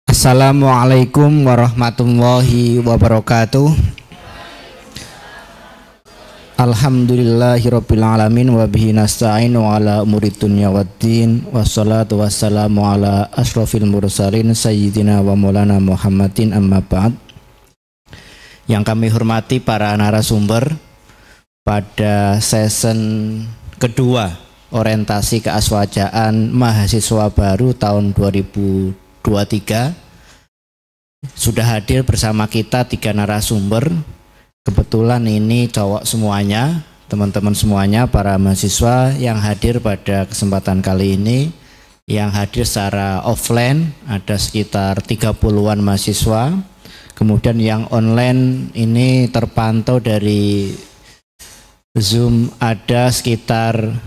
Assalamualaikum warahmatullahi wabarakatuh. Alhamdulillahirabbil alamin wa bihi nasta'in wa ala umurid dunya waddin wassalatu wassalamu ala asyrafil mursalin sayyidina wa maulana Muhammadin amma ba'd. Yang kami hormati para narasumber pada season kedua orientasi keaswajaan mahasiswa baru tahun 2023 sudah hadir bersama kita 3 narasumber. Kebetulan ini cowok semuanya, teman-teman semuanya, para mahasiswa yang hadir pada kesempatan kali ini. Yang hadir secara offline ada sekitar 30-an mahasiswa. Kemudian yang online ini terpantau dari Zoom ada sekitar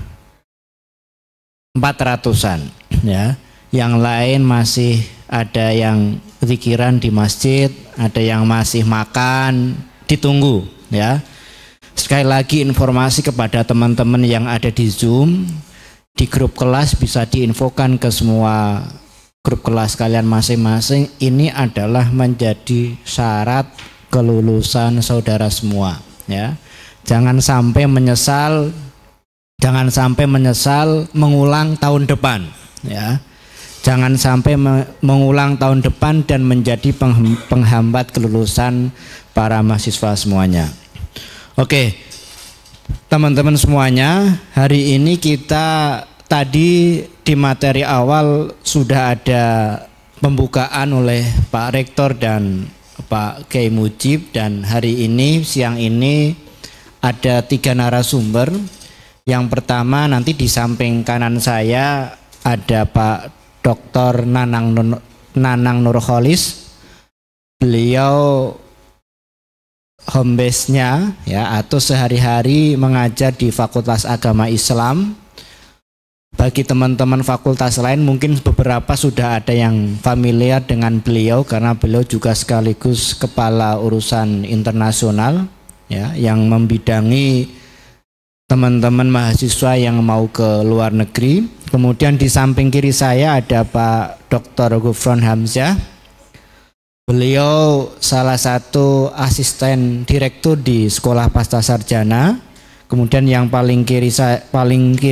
400-an ya. Yang lain masih ada yang zikiran di masjid, ada yang masih makan, ditunggu ya. Sekali lagi informasi kepada teman-teman yang ada di Zoom, di grup kelas bisa diinfokan ke semua grup kelas kalian masing-masing. Ini adalah menjadi syarat kelulusan saudara semua ya. Jangan sampai menyesal mengulang tahun depan ya. Jangan sampai mengulang tahun depan dan menjadi penghambat kelulusan para mahasiswa semuanya. Oke, teman-teman semuanya, hari ini kita tadi di materi awal sudah ada pembukaan oleh Pak Rektor dan Pak Kiai Mujib, dan hari ini siang ini ada 3 narasumber. Yang pertama nanti di samping kanan saya ada Pak Dr. Nanang Nurholis. Beliau home base-nya ya, atau sehari-hari mengajar di Fakultas Agama Islam. Bagi teman-teman fakultas lain mungkin beberapa sudah ada yang familiar dengan beliau karena beliau juga sekaligus kepala urusan internasional ya, yang membidangi teman-teman mahasiswa yang mau ke luar negeri. Kemudian di samping kiri saya ada Pak Dr. Gufron Hamzah. Beliau salah satu asisten direktur di Sekolah Pasca Sarjana. Kemudian yang paling kiri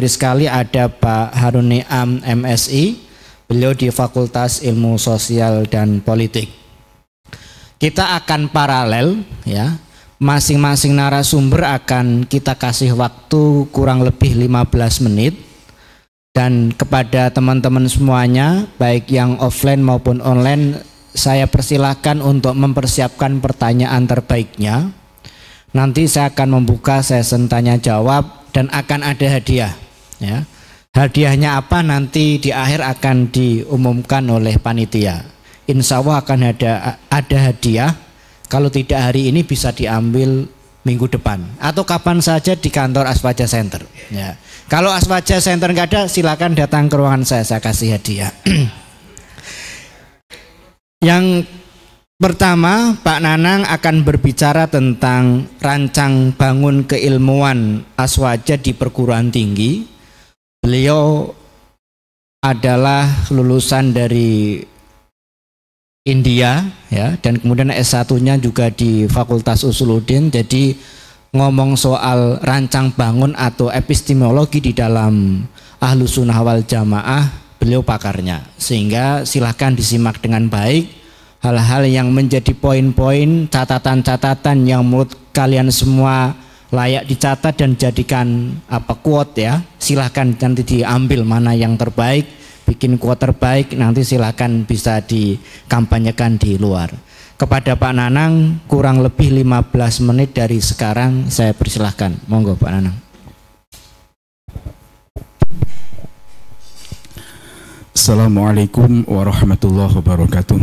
sekali ada Pak Harun Niam MSI. Beliau di Fakultas Ilmu Sosial dan Politik. Kita akan paralel ya. Masing-masing narasumber akan kita kasih waktu kurang lebih 15 menit. Dan kepada teman-teman semuanya, baik yang offline maupun online, saya persilahkan untuk mempersiapkan pertanyaan terbaiknya. Nanti saya akan membuka sesi tanya jawab dan akan ada hadiah ya. Hadiahnya apa nanti di akhir akan diumumkan oleh panitia. Insya Allah akan ada hadiah. Kalau tidak hari ini bisa diambil minggu depan atau kapan saja di kantor Aswaja Center ya. Kalau Aswaja Center nggak ada, silakan datang ke ruangan saya kasih hadiah. Yang pertama, Pak Nanang akan berbicara tentang rancang bangun keilmuan Aswaja di perguruan tinggi. Beliau adalah lulusan dari India ya, dan kemudian S1-nya juga di Fakultas Usuluddin. Jadi ngomong soal rancang bangun atau epistemologi di dalam Ahlus Sunnah wal Jamaah, beliau pakarnya. Sehingga silahkan disimak dengan baik hal-hal yang menjadi poin-poin, catatan-catatan yang menurut kalian semua layak dicatat dan jadikan quote ya. Silahkan nanti diambil mana yang terbaik, bikin quote terbaik, nanti silahkan bisa dikampanyekan di luar. Kepada Pak Nanang kurang lebih 15 menit dari sekarang saya persilahkan. Monggo Pak Nanang. Assalamualaikum warahmatullahi wabarakatuh.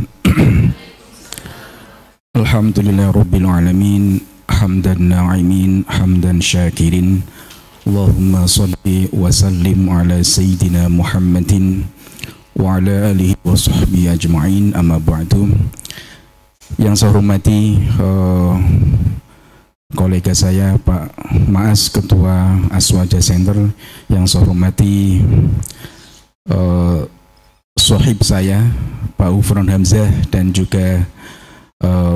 Alhamdulillah rabbil alamin, hamdan na'imin, hamdan syakirin. Allahumma salli wa sallim ala sayyidina Muhammadin wa ala alihi wa sahbihi ajma'in, amma ba'du. Yang saya hormati kolega saya Pak Maas, Ketua Aswaja Center. Yang saya hormati sohib saya Pak Ufron Hamzah dan juga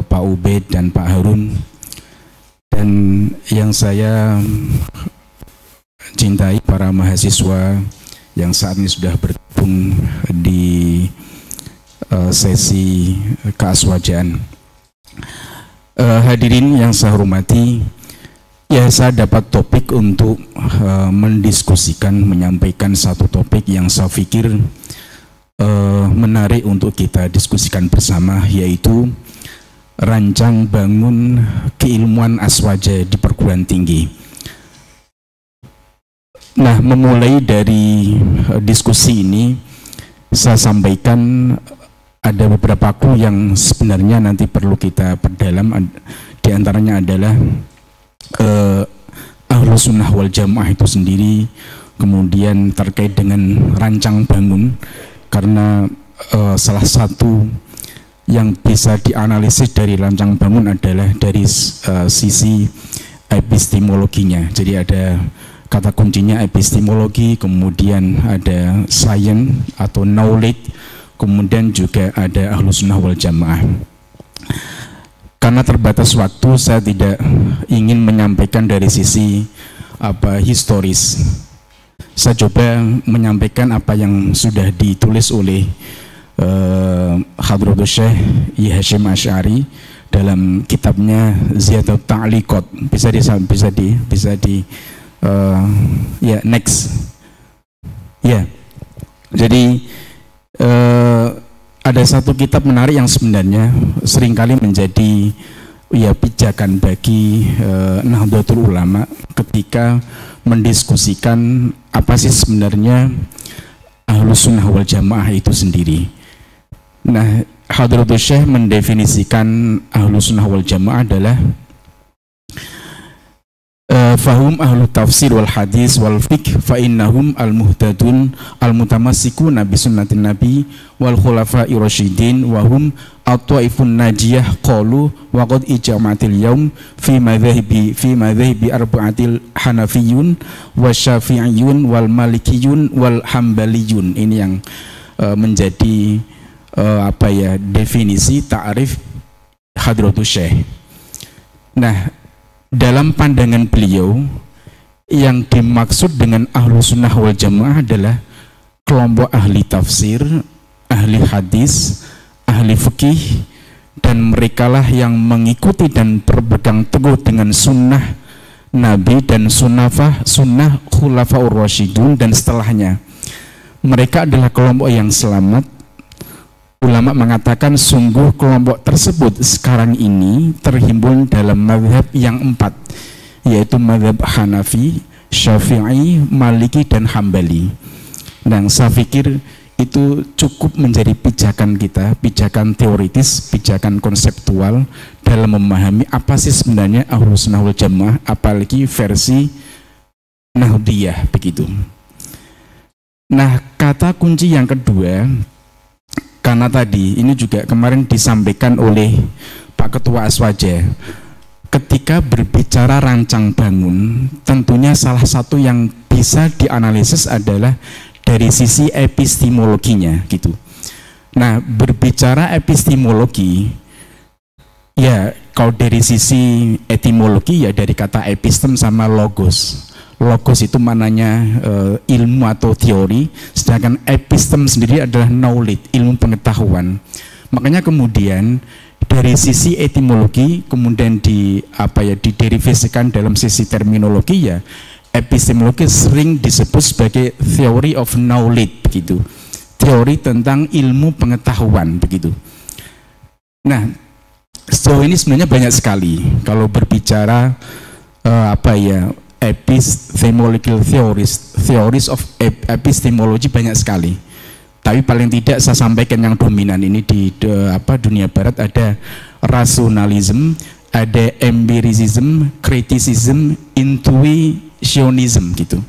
Pak Ubaid dan Pak Harun, dan yang saya cintai para mahasiswa yang saat ini sudah bergabung di sesi keaswajaan. Hadirin yang saya hormati, ya saya dapat topik untuk mendiskusikan, menyampaikan satu topik yang saya pikir menarik untuk kita diskusikan bersama, yaitu rancang bangun keilmuan aswaja di perguruan tinggi. Nah, memulai dari diskusi ini, saya sampaikan ada beberapa clue yang sebenarnya nanti perlu kita perdalam. Di antaranya adalah Ahlus Sunnah wal Jamaah itu sendiri, kemudian terkait dengan rancang bangun, karena salah satu yang bisa dianalisis dari rancang bangun adalah dari sisi epistemologinya. Jadi ada kata kuncinya epistemologi, kemudian ada science atau knowledge, kemudian juga ada Ahlus Sunnah wal Jamaah. Karena terbatas waktu, saya tidak ingin menyampaikan dari sisi historis. Saya coba menyampaikan apa yang sudah ditulis oleh Hadratus Syekh I. Hashim Asy'ari dalam kitabnya Ziyadatut Ta'liqat. Next. Ya. Jadi ada satu kitab menarik yang sebenarnya seringkali menjadi pijakan bagi Nahdlatul Ulama ketika mendiskusikan apa sih sebenarnya Ahlus Sunnah wal Jamaah itu sendiri. Nah, Hadratus Syekh mendefinisikan Ahlus Sunnah wal Jamaah adalah fahum ahlu tafsir wal hadis wal fiqh fa innahum al muhtadun al mutamassikuna bi sunnatin nabi wal khulafa'i rasyidin wa hum at-taifun najiyah qalu wa qad ijma'atil yaum fi madhahibi arba'atil hanafiyun wasyafi'iyun wal malikiyun wal hambaliyun. Ini yang menjadi definisi ta'rif Hadratus Syekh. Nah, dalam pandangan beliau, yang dimaksud dengan Ahlus Sunnah wal Jamaah adalah kelompok ahli tafsir, ahli hadis, ahli fikih, dan merekalah yang mengikuti dan berpegang teguh dengan sunnah Nabi dan sunnah Khulafaur Rasyidun dan setelahnya. Mereka adalah kelompok yang selamat. Ulama mengatakan sungguh kelompok tersebut sekarang ini terhimpun dalam mazhab yang 4, yaitu mazhab Hanafi, Syafi'i, Maliki, dan Hambali. Dan saya pikir itu cukup menjadi pijakan kita, pijakan teoritis, pijakan konseptual dalam memahami apa sih sebenarnya Ahlus Sunnah wal Jamaah, apalagi versi Nahdliyah begitu. Nah, kata kunci yang kedua, karena tadi ini juga kemarin disampaikan oleh Pak Ketua Aswaja, ketika berbicara rancang bangun, tentunya salah satu yang bisa dianalisis adalah dari sisi epistemologinya gitu. Nah, berbicara epistemologi, ya kalau dari sisi etimologi ya dari kata epistem sama logos. Logos itu maknanya ilmu atau teori, sedangkan epistem sendiri adalah knowledge, ilmu pengetahuan. Makanya kemudian dari sisi etimologi kemudian diderivasikan dalam sisi terminologi, ya epistemologi sering disebut sebagai theory of knowledge begitu. Teori tentang ilmu pengetahuan begitu. Nah, sejauh ini sebenarnya banyak sekali kalau berbicara epistemological theories of epistemology banyak sekali. Tapi paling tidak saya sampaikan yang dominan ini di dunia barat ada rationalism, ada empiricism, criticism, intuitionism gitu.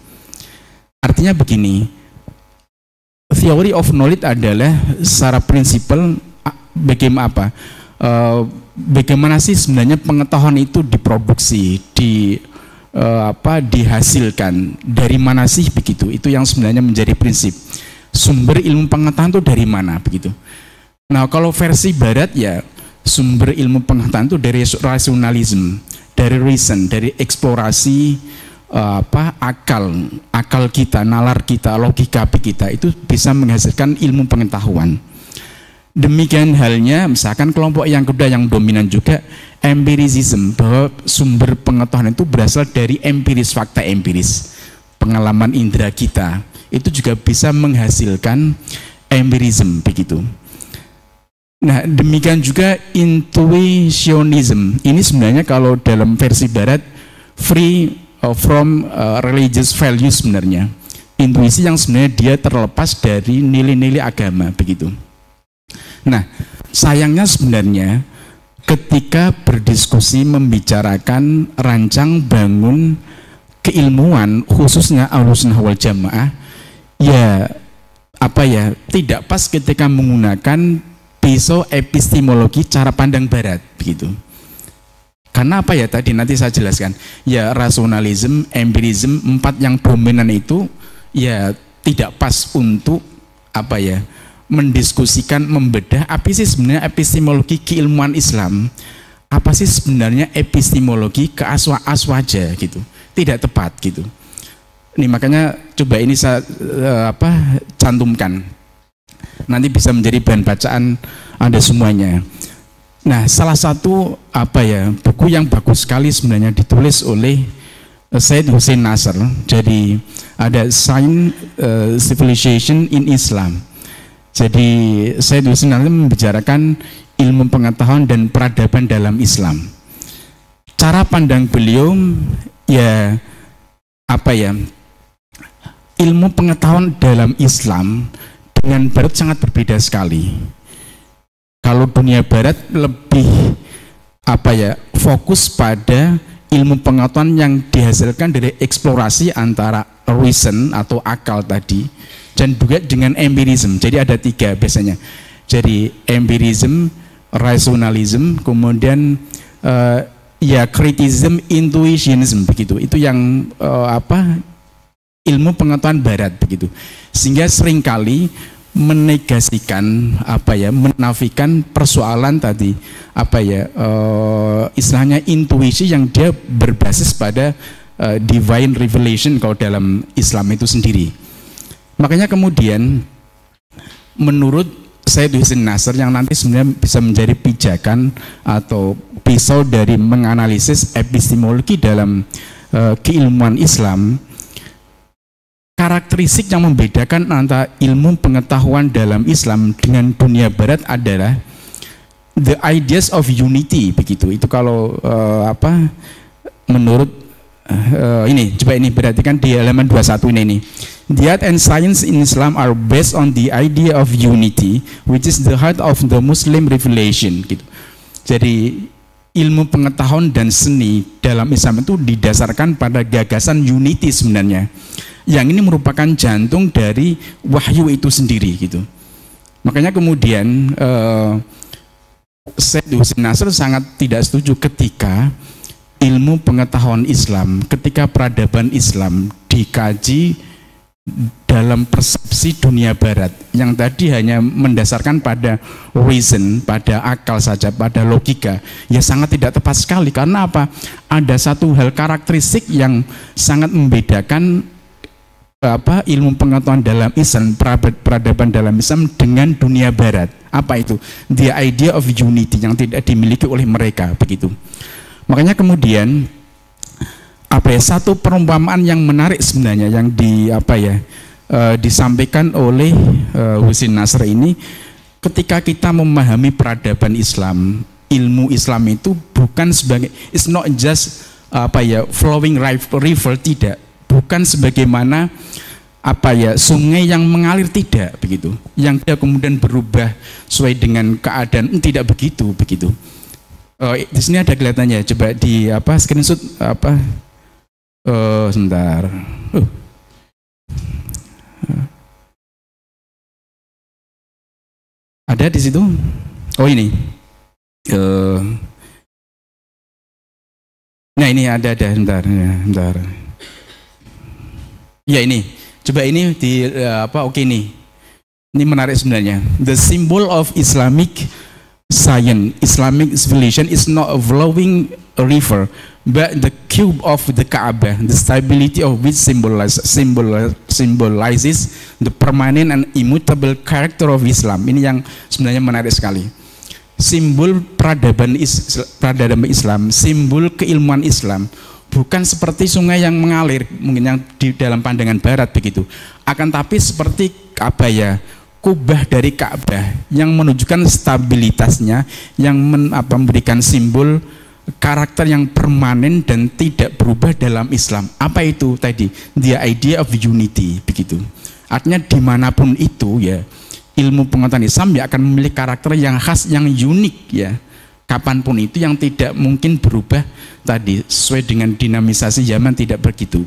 Artinya begini, theory of knowledge adalah secara prinsipal bagaimana sih sebenarnya pengetahuan itu diproduksi, dihasilkan, dari mana sih begitu. Itu yang sebenarnya menjadi prinsip. sumber ilmu pengetahuan itu dari mana begitu. Nah, kalau versi barat ya sumber ilmu pengetahuan itu dari rasionalisme, dari reason, dari eksplorasi akal kita, nalar kita, logika kita itu bisa menghasilkan ilmu pengetahuan. Demikian halnya misalkan kelompok yang kedua yang dominan juga empirism, bahwa sumber pengetahuan itu berasal dari empiris, fakta empiris, pengalaman indera kita. Itu juga bisa menghasilkan empirism begitu. Nah, demikian juga intuitionism. Ini sebenarnya kalau dalam versi barat free from religious values sebenarnya. Intuisi yang sebenarnya dia terlepas dari nilai-nilai agama begitu. Nah, sayangnya sebenarnya ketika berdiskusi membicarakan rancang bangun keilmuan khususnya Ahlussunnah wal Jamaah, ya tidak pas ketika menggunakan pisau epistemologi cara pandang barat begitu. Karena tadi nanti saya jelaskan. Ya rasionalisme, empirisme, 4 yang dominan itu ya tidak pas untuk mendiskusikan, membedah apa sih sebenarnya epistemologi keilmuan Islam, apa sih sebenarnya epistemologi keaswaja gitu. Tidak tepat gitu. Ini makanya coba ini saya cantumkan. Nanti bisa menjadi bahan bacaan Anda semuanya. Nah, salah satu buku yang bagus sekali sebenarnya ditulis oleh Syed Hussein Nasr. Jadi ada Science Civilization in Islam. Jadi Syed Hussein Nasr membicarakan ilmu pengetahuan dan peradaban dalam Islam. Cara pandang beliau ya ilmu pengetahuan dalam Islam dengan barat sangat berbeda sekali. Kalau dunia barat lebih fokus pada ilmu pengetahuan yang dihasilkan dari eksplorasi antara reason atau akal tadi dan juga dengan empirism. Jadi ada 3 biasanya. Jadi empirism, rationalism, kemudian criticism, intuitionism begitu. Itu yang ilmu pengetahuan barat begitu. Sehingga seringkali menegasikan menafikan persoalan tadi istilahnya intuisi yang dia berbasis pada divine revelation kalau dalam Islam itu sendiri. Makanya kemudian menurut Syed Hussein Nasr yang nanti sebenarnya bisa menjadi pijakan atau pisau dari menganalisis epistemologi dalam keilmuan Islam, karakteristik yang membedakan antara ilmu pengetahuan dalam Islam dengan dunia barat adalah the ideas of unity begitu. Itu kalau menurut ini coba ini perhatikan di halaman 21 ini. The art and science in Islam are based on the idea of unity, which is the heart of the Muslim revelation gitu. Jadi ilmu pengetahuan dan seni dalam Islam itu didasarkan pada gagasan unity sebenarnya. Yang ini merupakan jantung dari wahyu itu sendiri gitu. Makanya kemudian Syed Hussein Nasr sangat tidak setuju ketika ilmu pengetahuan Islam, ketika peradaban Islam dikaji dalam persepsi dunia barat yang tadi hanya mendasarkan pada reason, pada akal saja, pada logika, ya sangat tidak tepat sekali. Karena ada satu hal karakteristik yang sangat membedakan ilmu pengetahuan dalam Islam, peradaban dalam Islam dengan dunia barat. Apa itu? The idea of unity yang tidak dimiliki oleh mereka begitu. Makanya kemudian satu perumpamaan yang menarik sebenarnya yang disampaikan oleh Hussein Nasr ini, ketika kita memahami peradaban Islam, ilmu Islam itu bukan sebagai, it's not just flowing river, tidak, bukan sebagaimana sungai yang mengalir, tidak begitu, yang dia kemudian berubah sesuai dengan keadaan, tidak begitu. Di sini ada kelihatannya, coba di screenshot sebentar. Ada di situ. Oh ini. Nah ini ada sebentar. Ya ini. Coba ini di oke nih. Ini menarik sebenarnya. The symbol of Islamic science, Islamic civilization is not a flowing river, but the cube of the Kaabah, the stability of which symbolizes the permanent and immutable character of Islam. Ini yang sebenarnya menarik sekali. Simbol peradaban Islam, simbol keilmuan Islam, bukan seperti sungai yang mengalir, mungkin yang di dalam pandangan Barat begitu. Akan tapi seperti apa ya? Kubah dari Ka'bah yang menunjukkan stabilitasnya, yang memberikan simbol karakter yang permanen dan tidak berubah dalam Islam. Apa itu tadi? The idea of unity, begitu. Artinya dimanapun itu ya, ilmu pengetahuan Islam ya akan memiliki karakter yang khas, yang unik ya. Kapanpun itu yang tidak mungkin berubah tadi sesuai dengan dinamisasi zaman, tidak begitu.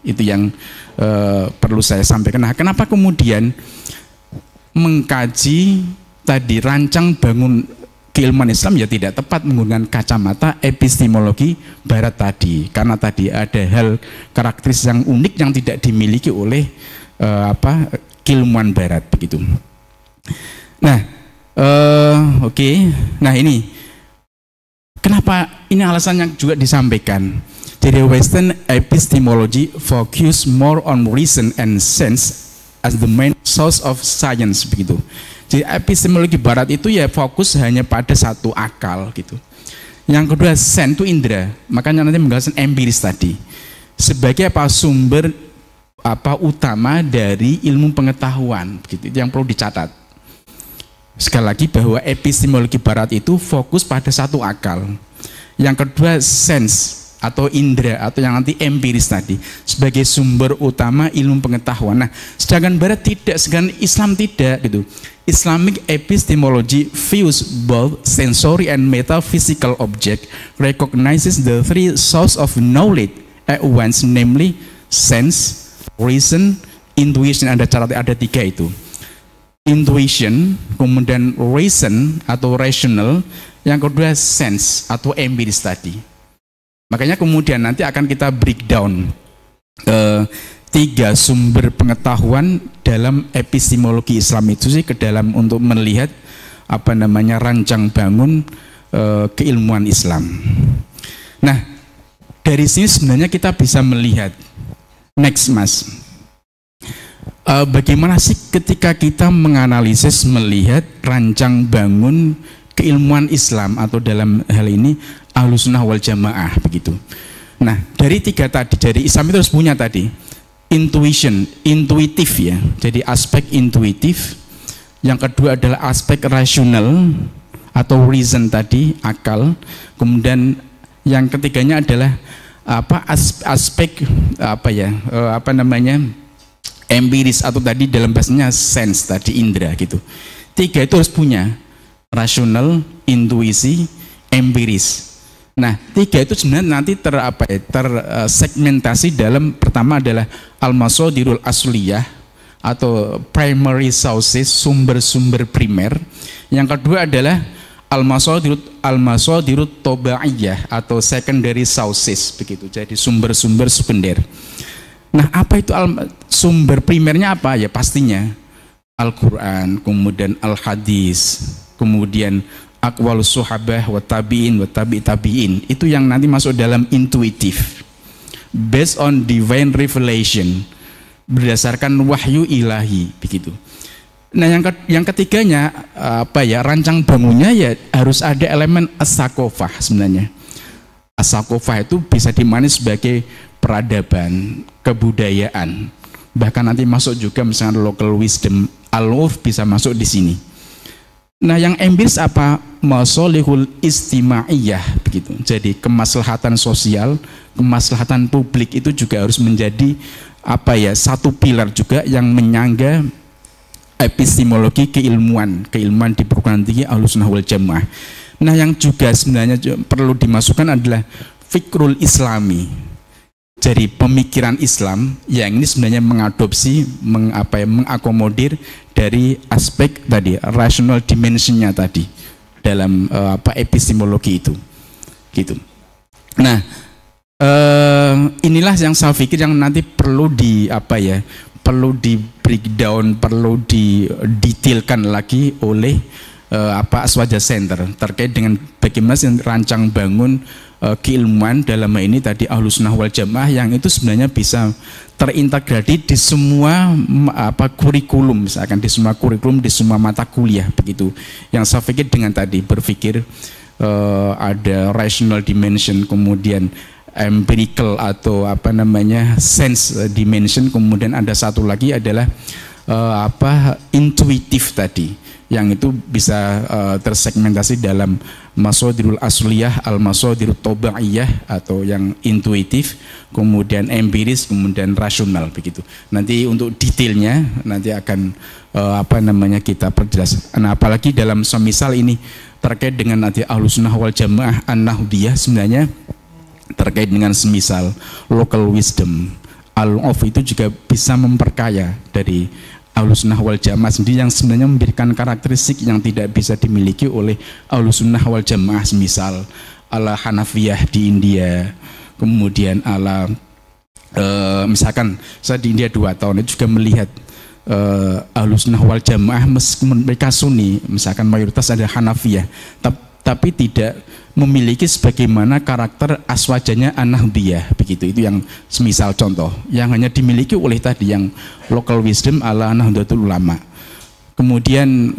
Itu yang perlu saya sampaikan. Nah, kenapa kemudian mengkaji tadi rancang bangun keilmuan Islam ya tidak tepat menggunakan kacamata epistemologi Barat tadi, karena tadi ada hal karakteristik yang unik yang tidak dimiliki oleh keilmuan Barat begitu. Nah, oke. Nah, ini kenapa ini alasan yang juga disampaikan. Jadi Western epistemology focus more on reason and sense as the main source of science begitu. Jadi epistemologi Barat itu ya fokus hanya pada satu akal gitu. Yang kedua sense itu indera. Makanya nanti menjelaskan empiris tadi sebagai sumber utama dari ilmu pengetahuan begitu. Itu yang perlu dicatat. Sekali lagi bahwa epistemologi Barat itu fokus pada satu akal. Yang kedua sense atau indera atau yang nanti empiris tadi sebagai sumber utama ilmu pengetahuan. Nah, sedangkan Barat tidak, sedangkan Islam tidak gitu. Islamic epistemology views both sensory and metaphysical object, recognizes the three sources of knowledge at once, namely sense, reason, intuition. Ada tiga itu. Intuition, kemudian reason atau rational, yang kedua sense atau empiris tadi. Makanya kemudian nanti akan kita breakdown tiga sumber pengetahuan dalam epistemologi Islam itu sih ke dalam untuk melihat rancang bangun keilmuan Islam. Nah, dari sini sebenarnya kita bisa melihat next Mas, bagaimana sih ketika kita menganalisis melihat rancang bangun keilmuan Islam atau dalam hal ini Ahlussunnah wal Jamaah begitu. Nah, dari tiga tadi, dari Islam itu harus punya tadi intuition, intuitif ya. Jadi aspek intuitif. Yang kedua adalah aspek rasional atau reason tadi, akal. Kemudian yang ketiganya adalah aspek empiris atau tadi dalam bahasanya sense tadi, indera gitu. Tiga itu harus punya, rasional, intuisi, empiris. Nah, tiga itu sebenarnya nanti tersegmentasi dalam, pertama adalah al-masadirul asliyah atau primary sources, sumber-sumber primer. Yang kedua adalah al-masadirut tabaiyah atau secondary sources begitu. Jadi sumber-sumber sekunder. Nah, apa itu sumber primernya apa? Ya pastinya Al-Qur'an, kemudian Al-Hadis, kemudian aqwalus sahabah wa tabi'in wa tabi'in. Itu yang nanti masuk dalam intuitif, based on divine revelation, berdasarkan wahyu ilahi begitu. Nah, yang ketiganya rancang bangunnya ya harus ada elemen as-saqafah sebenarnya. As-saqafah itu bisa dimaknai sebagai peradaban, kebudayaan. Bahkan nanti masuk juga misalnya local wisdom, al-urf bisa masuk di sini. Nah, yang empiris apa? Masalihul istimaiyah begitu. Jadi kemaslahatan sosial, kemaslahatan publik itu juga harus menjadi satu pilar juga yang menyangga epistemologi keilmuan di perguruan tinggi Ahlussunnah wal Jamaah. Nah, yang juga sebenarnya perlu dimasukkan adalah fikrul islami. Jadi pemikiran Islam yang ini sebenarnya mengadopsi, mengakomodir dari aspek tadi rational dimensionnya tadi dalam epistemologi itu, gitu. Nah, inilah yang saya pikir yang nanti perlu perlu breakdown, perlu didetailkan lagi oleh Aswaja Center terkait dengan bagaimana rancang bangun keilmuan dalam hal ini tadi Ahlussunnah wal Jamaah yang itu sebenarnya bisa terintegrasi di semua kurikulum, misalkan di semua kurikulum, di semua mata kuliah begitu. Yang saya pikir dengan tadi berpikir ada rational dimension, kemudian empirical atau sense dimension, kemudian ada satu lagi adalah intuitif tadi, yang itu bisa tersegmentasi dalam masadirul asliyah, al masadirul tobaiyah atau yang intuitif, kemudian empiris, kemudian rasional begitu. Nanti untuk detailnya nanti akan kita perjelas. Nah, apalagi dalam semisal ini terkait dengan nanti Ahlussunnah wal Jamaah An-Nahdiyah, sebenarnya terkait dengan semisal local wisdom, al-of itu juga bisa memperkaya dari Ahlussunnah wal Jamaah sendiri, yang sebenarnya memberikan karakteristik yang tidak bisa dimiliki oleh Ahlussunnah wal Jamaah, semisal ala Hanafiyah di India, kemudian ala misalkan saya di India 2 tahun itu juga melihat Ahlussunnah wal Jamaah meskipun mereka Sunni, misalkan mayoritas ada Hanafiyah, tapi tidak memiliki sebagaimana karakter aswajanya An-Nahdiyah begitu. Itu yang semisal contoh yang hanya dimiliki oleh tadi yang local wisdom ala Nahdlatul Ulama. Kemudian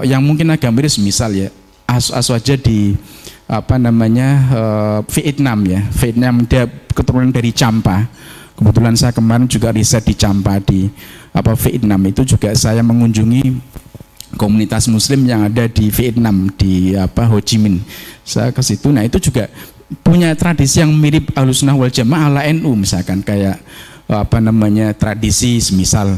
yang mungkin agak miris misal ya aswaja di Vietnam ya. Vietnam dia keturunan dari Champa. Kebetulan saya kemarin juga riset di Champa di Vietnam, itu juga saya mengunjungi komunitas muslim yang ada di Vietnam di Ho Chi Minh. Saya ke situ, nah itu juga punya tradisi yang mirip Ahlussunnah wal Jamaah ala NU, misalkan kayak tradisi semisal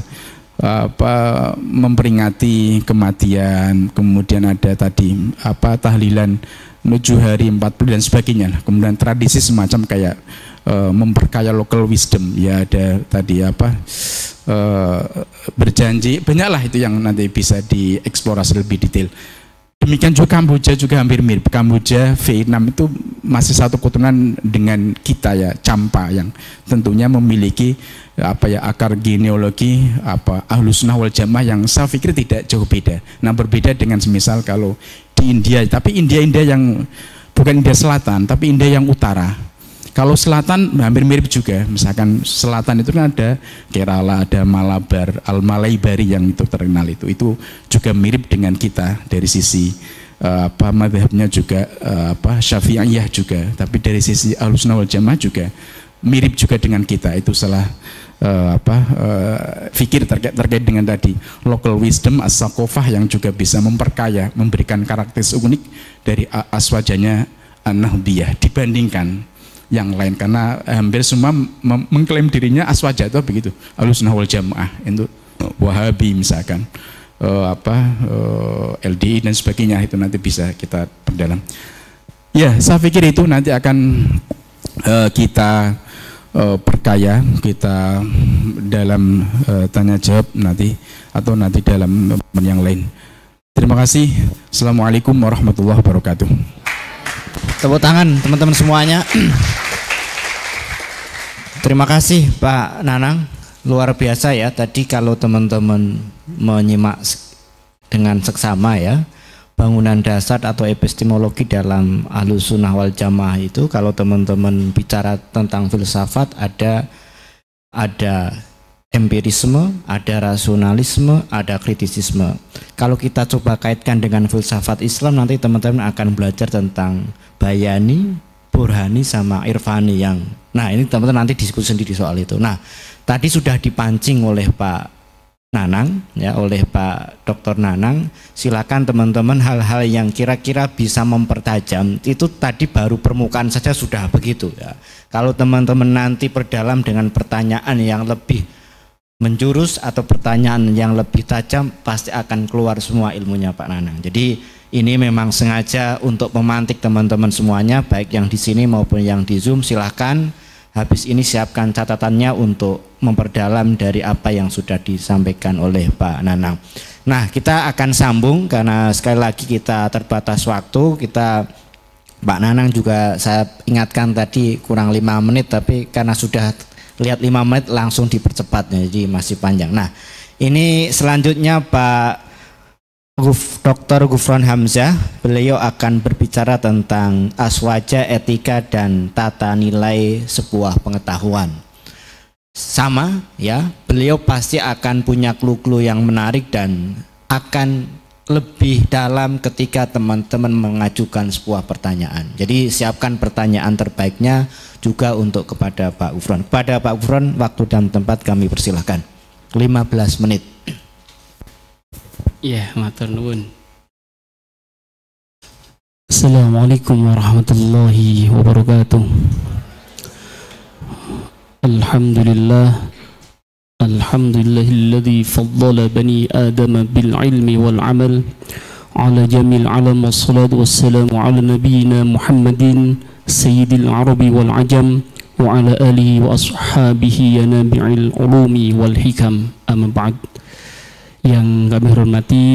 memperingati kematian, kemudian ada tadi tahlilan 7 hari 40 dan sebagainya. Kemudian tradisi semacam kayak memperkaya local wisdom ya, ada tadi berjanji, banyaklah itu yang nanti bisa dieksplorasi lebih detail. Demikian juga Kamboja juga hampir mirip. Kamboja, Vietnam itu masih satu keturunan dengan kita ya, Champa, yang tentunya memiliki akar genealogi Ahlussunnah wal Jamaah yang saya pikir tidak jauh beda. Nah, berbeda dengan semisal kalau di India, tapi India yang bukan India Selatan, tapi India yang utara. Kalau selatan hampir mirip juga, misalkan selatan itu kan ada Kerala, ada Malabar, Al-Malaibari yang itu terkenal, itu juga mirip dengan kita dari sisi madhabnya juga Syafi'iyah juga, tapi dari sisi Ahlussunnah wal Jamaah juga mirip juga dengan kita. Itu salah fikir terkait dengan tadi local wisdom as-saqofah yang juga bisa memperkaya, memberikan karakteristik unik dari aswajanya An-Nahdiyah dibandingkan yang lain, karena hampir semua mengklaim dirinya aswaja itu begitu, Ahlussunnah wal Jamaah, itu Wahabi misalkan, LDI dan sebagainya, itu nanti bisa kita perdalam. Ya, saya pikir itu nanti akan kita perkaya kita dalam tanya jawab nanti, atau nanti dalam yang lain. Terima kasih. Assalamualaikum warahmatullahi wabarakatuh. Tepuk tangan teman-teman semuanya. Terima kasih Pak Nanang, luar biasa ya. Tadi kalau teman-teman menyimak dengan seksama ya, bangunan dasar atau epistemologi dalam Ahlussunnah wal Jamaah itu, kalau teman-teman bicara tentang filsafat, ada empirisme, ada rasionalisme, ada kritisisme. Kalau kita coba kaitkan dengan filsafat Islam, nanti teman-teman akan belajar tentang Bayani, Burhani, sama Irfani yang, nah ini teman-teman nanti diskusi sendiri soal itu. Nah, tadi sudah dipancing oleh Pak Nanang ya, oleh Pak Dr. Nanang. Silakan teman-teman hal-hal yang kira-kira bisa mempertajam, itu tadi baru permukaan saja sudah begitu ya. Kalau teman-teman nanti perdalam dengan pertanyaan yang lebih menjurus atau pertanyaan yang lebih tajam, pasti akan keluar semua ilmunya Pak Nanang. Jadi ini memang sengaja untuk memantik teman-teman semuanya, baik yang di sini maupun yang di Zoom. Silahkan habis ini siapkan catatannya untuk memperdalam dari apa yang sudah disampaikan oleh Pak Nanang. Nah, kita akan sambung karena sekali lagi kita terbatas waktu. Pak Nanang juga saya ingatkan tadi kurang 5 menit, tapi karena sudah lihat 5 menit langsung dipercepat, jadi masih panjang. Nah, Ini selanjutnya Pak Dr. Gufron Hamzah. Beliau akan berbicara tentang aswaja, etika dan tata nilai sebuah pengetahuan. Sama ya, beliau pasti akan punya clue-clue yang menarik dan akan lebih dalam ketika teman-teman mengajukan sebuah pertanyaan. Jadi siapkan pertanyaan terbaiknya juga untuk kepada Pak Gufron. Kepada Pak Gufron, waktu dan tempat kami persilahkan. 15 menit. Ya, matur nuwun. Assalamualaikum warahmatullahi wabarakatuh. Alhamdulillah. Alhamdulillahilladzi faddala bani Adam bil ilmi wal amal ala jamil alam wassalatu wassalamu ala nabiyyina Muhammadin sayyidil arabi wal ajam wa ala alihi wa ashabihi ya nabi'il ulumi wal hikam. Amma ba'd. Yang kami hormati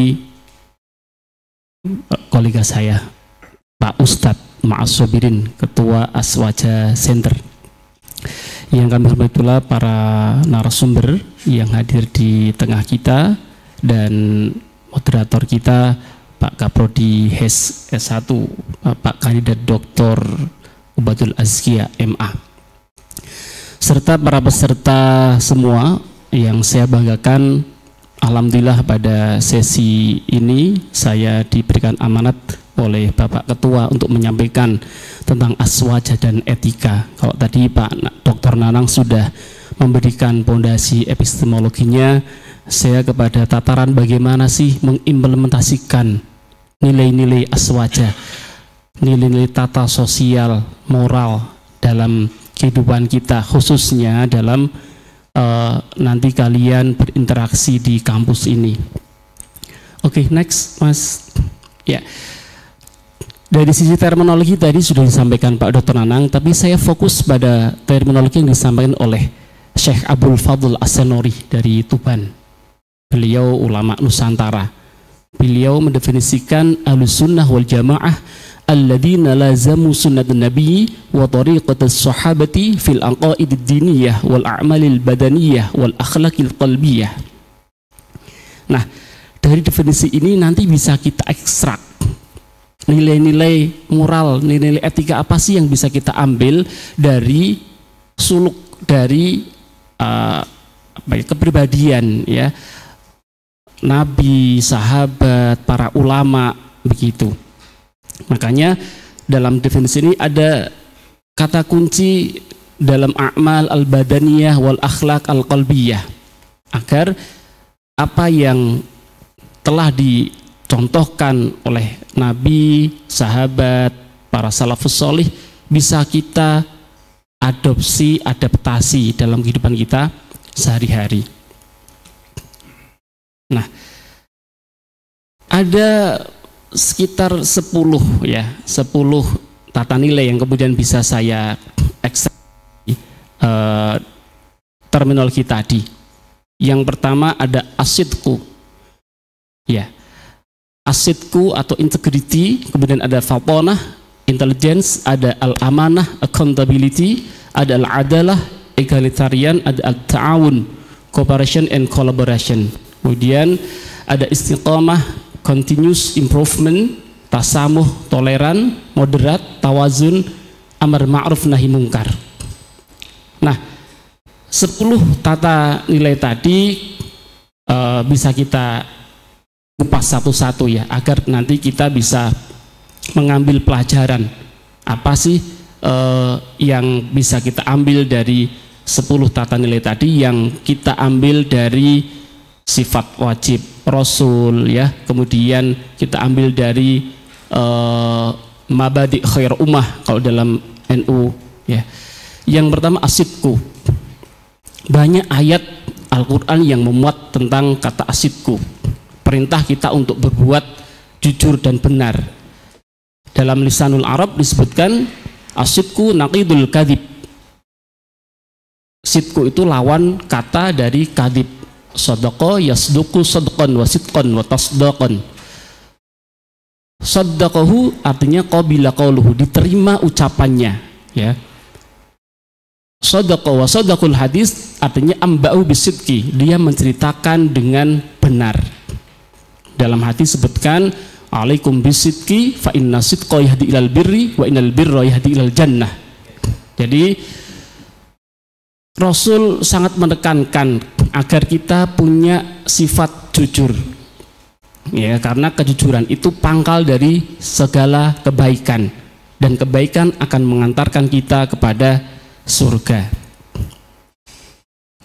kolega saya Pak Ustadz Ma'asobirin, Ketua Aswaja Center. Yang kami hormati pula para narasumber yang hadir di tengah kita dan moderator kita Pak Kaprodi HES S1, Pak Kandidat Dr. Ubadul Azkia MA, serta para peserta semua yang saya banggakan. Alhamdulillah pada sesi ini saya diberikan amanat oleh Bapak Ketua untuk menyampaikan tentang aswaja dan etika. Kalau tadi Pak Dr. Nanang sudah memberikan pondasi epistemologinya, saya kepada tataran bagaimana sih mengimplementasikan nilai-nilai aswaja, nilai-nilai tata sosial, moral dalam kehidupan kita, khususnya dalam nanti kalian berinteraksi di kampus ini. Oke, next Mas. Ya, dari sisi terminologi tadi sudah disampaikan Pak Dr. Nanang, tapi saya fokus pada terminologi yang disampaikan oleh Syekh Abdul Fadl As-Sanori dari Tuban. Beliau ulama Nusantara. Beliau mendefinisikan Ahlussunnah wal Jamaah alladzina lazamu sunnat nabi wa tariqatas sahabati fil aqaidid diniyah wal a'malil badaniyah wal akhlaqil qalbiyah. Nah, dari definisi ini nanti bisa kita ekstrak nilai-nilai moral, nilai-nilai etika apa sih yang bisa kita ambil dari suluk, dari kepribadian ya nabi, sahabat, para ulama, begitu. Makanya dalam definisi ini ada kata kunci dalam a'mal al-badaniyah wal akhlaq al-qalbiyah, agar apa yang telah dicontohkan oleh nabi, sahabat, para salafus sholih bisa kita adopsi, adaptasi dalam kehidupan kita sehari-hari. Nah, ada sekitar 10 tata nilai yang kemudian bisa saya ekstraksi terminologi tadi. Yang pertama ada asidku, ya, asidku atau integrity, kemudian ada fatonah, intelligence, ada al-amanah, accountability, ada al-adalah, egalitarian, ada al-ta'awun, cooperation and collaboration. Kemudian ada istiqamah, continuous improvement, tasamuh, toleran, moderat, tawazun, amar ma'ruf nahi mungkar. Nah, 10 tata nilai tadi bisa kita kupas satu-satu ya, agar nanti kita bisa mengambil pelajaran apa sih yang bisa kita ambil dari 10 tata nilai tadi, yang kita ambil dari sifat wajib Rasul ya, kemudian kita ambil dari mabadi khair ummah kalau dalam NU ya. Yang pertama asidku. Banyak ayat Al-Qur'an yang memuat tentang kata asidku. Perintah kita untuk berbuat jujur dan benar. Dalam lisanul Arab disebutkan asidku naqidul kadhib. Sidku itu lawan kata dari kadhib. Sadaqa yasduqu sadqan wa sidqan wa tasdaqan. Saddaqahu artinya qabila qauluhu, diterima ucapannya ya. Shadaqa wa shadaqul hadis artinya amba'u bisidqi, dia menceritakan dengan benar. Dalam hadis sebutkan alaikum bisidqi fa inna sidqa yahdi ilal birri wa innal birra yahdi ilal jannah. Jadi Rasul sangat menekankan agar kita punya sifat jujur. Ya, karena kejujuran itu pangkal dari segala kebaikan, dan kebaikan akan mengantarkan kita kepada surga.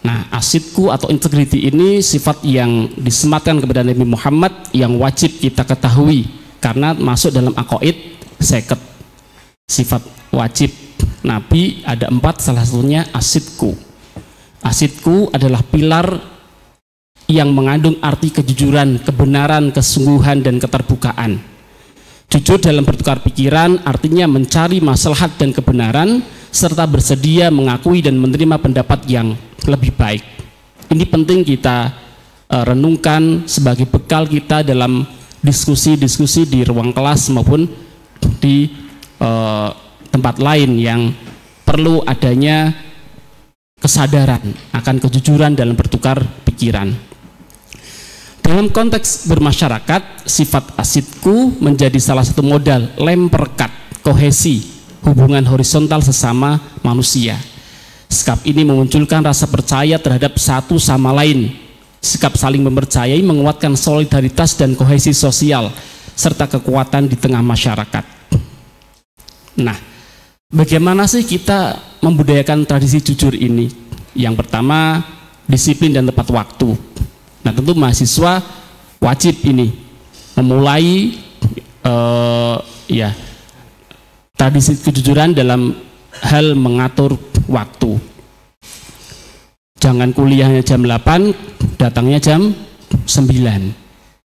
Nah, asidku atau integrity ini sifat yang disematkan kepada Nabi Muhammad yang wajib kita ketahui karena masuk dalam aqaid seket. Sifat wajib Nabi ada 4, salah satunya asidku. Asidku adalah pilar yang mengandung arti kejujuran, kebenaran, kesungguhan, dan keterbukaan. Jujur dalam bertukar pikiran artinya mencari maslahat dan kebenaran serta bersedia mengakui dan menerima pendapat yang lebih baik. Ini penting kita renungkan sebagai bekal kita dalam diskusi-diskusi di ruang kelas maupun di tempat lain yang perlu adanya kesadaran akan kejujuran dalam bertukar pikiran. Dalam konteks bermasyarakat, sifat asidku menjadi salah satu modal lem perekat kohesi hubungan horizontal sesama manusia. Sikap ini memunculkan rasa percaya terhadap satu sama lain. Sikap saling mempercayai menguatkan solidaritas dan kohesi sosial serta kekuatan di tengah masyarakat. Nah, bagaimana sih kita membudayakan tradisi jujur ini? Yang pertama, disiplin dan tepat waktu. Nah, tentu mahasiswa wajib ini memulai tradisi kejujuran dalam hal mengatur waktu. Jangan kuliahnya jam 8, datangnya jam 9.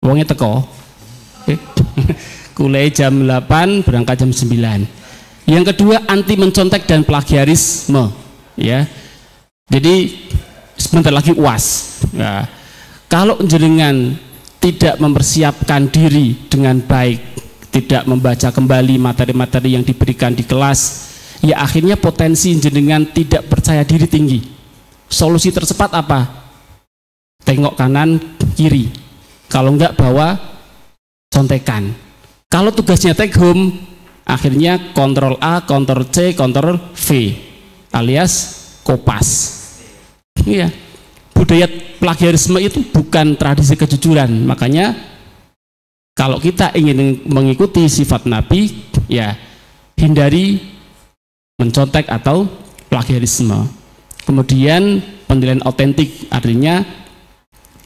Wongnya teko. Kuliah jam 8, berangkat jam 9. Yang kedua, anti mencontek dan plagiarisme. Ya, jadi sebentar lagi UAS. Ya. Kalau jenengan tidak mempersiapkan diri dengan baik, tidak membaca kembali materi-materi yang diberikan di kelas, ya akhirnya potensi jenengan tidak percaya diri tinggi. Solusi tercepat apa? Tengok kanan kiri. Kalau enggak bawa contekan. Kalau tugasnya take home, akhirnya kontrol A, kontrol C, kontrol V, alias kopas. Iya. Budaya plagiarisme itu bukan tradisi kejujuran. Makanya kalau kita ingin mengikuti sifat Nabi, ya hindari mencontek atau plagiarisme. Kemudian penilaian otentik artinya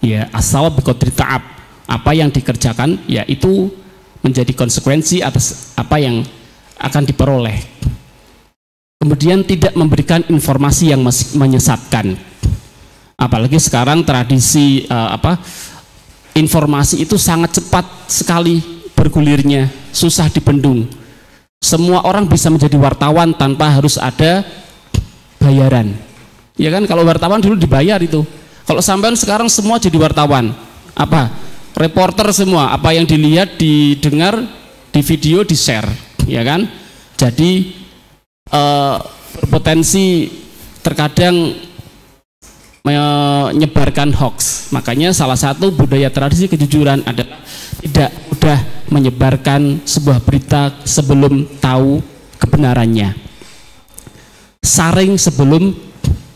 ya asal biqadri ta'ab. Apa yang dikerjakan ya itu menjadi konsekuensi atas apa yang akan diperoleh. Kemudian tidak memberikan informasi yang menyesatkan. Apalagi sekarang tradisi informasi itu sangat cepat sekali bergulirnya, susah dibendung. Semua orang bisa menjadi wartawan tanpa harus ada bayaran. Ya kan, kalau wartawan dulu dibayar itu. Kalau sampean sekarang semua jadi wartawan, apa? Reporter semua, apa yang dilihat, didengar, di video, di share, ya kan? Jadi berpotensi terkadang menyebarkan hoax. Makanya salah satu budaya tradisi kejujuran adalah tidak mudah menyebarkan sebuah berita sebelum tahu kebenarannya. Saring sebelum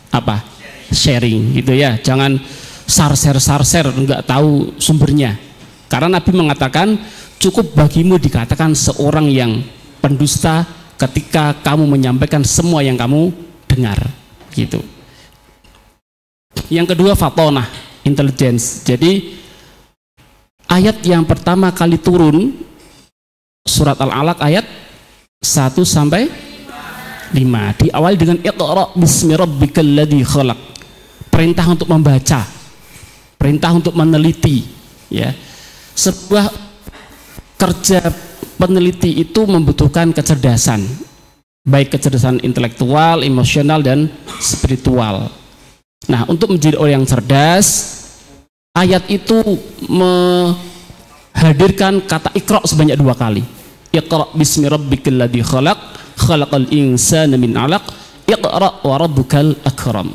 apa? Sharing gitu ya. Jangan share enggak tahu sumbernya. Karena Nabi mengatakan cukup bagimu dikatakan seorang yang pendusta ketika kamu menyampaikan semua yang kamu dengar gitu. Yang kedua, fatonah, intelligence. Jadi ayat yang pertama kali turun surat Al-Alaq ayat 1 sampai 5 diawali dengan iqra bismi rabbikal ladzi khalaq. Perintah untuk membaca, perintah untuk meneliti, ya. Sebuah kerja peneliti itu membutuhkan kecerdasan, baik kecerdasan intelektual, emosional, dan spiritual. Nah, untuk menjadi orang yang cerdas, ayat itu menghadirkan kata iqra sebanyak 2 kali. Iqra bismi rabbikal ladzi khalaq, khalaqal insana min 'alaq, Iqra wa rabbukal akram.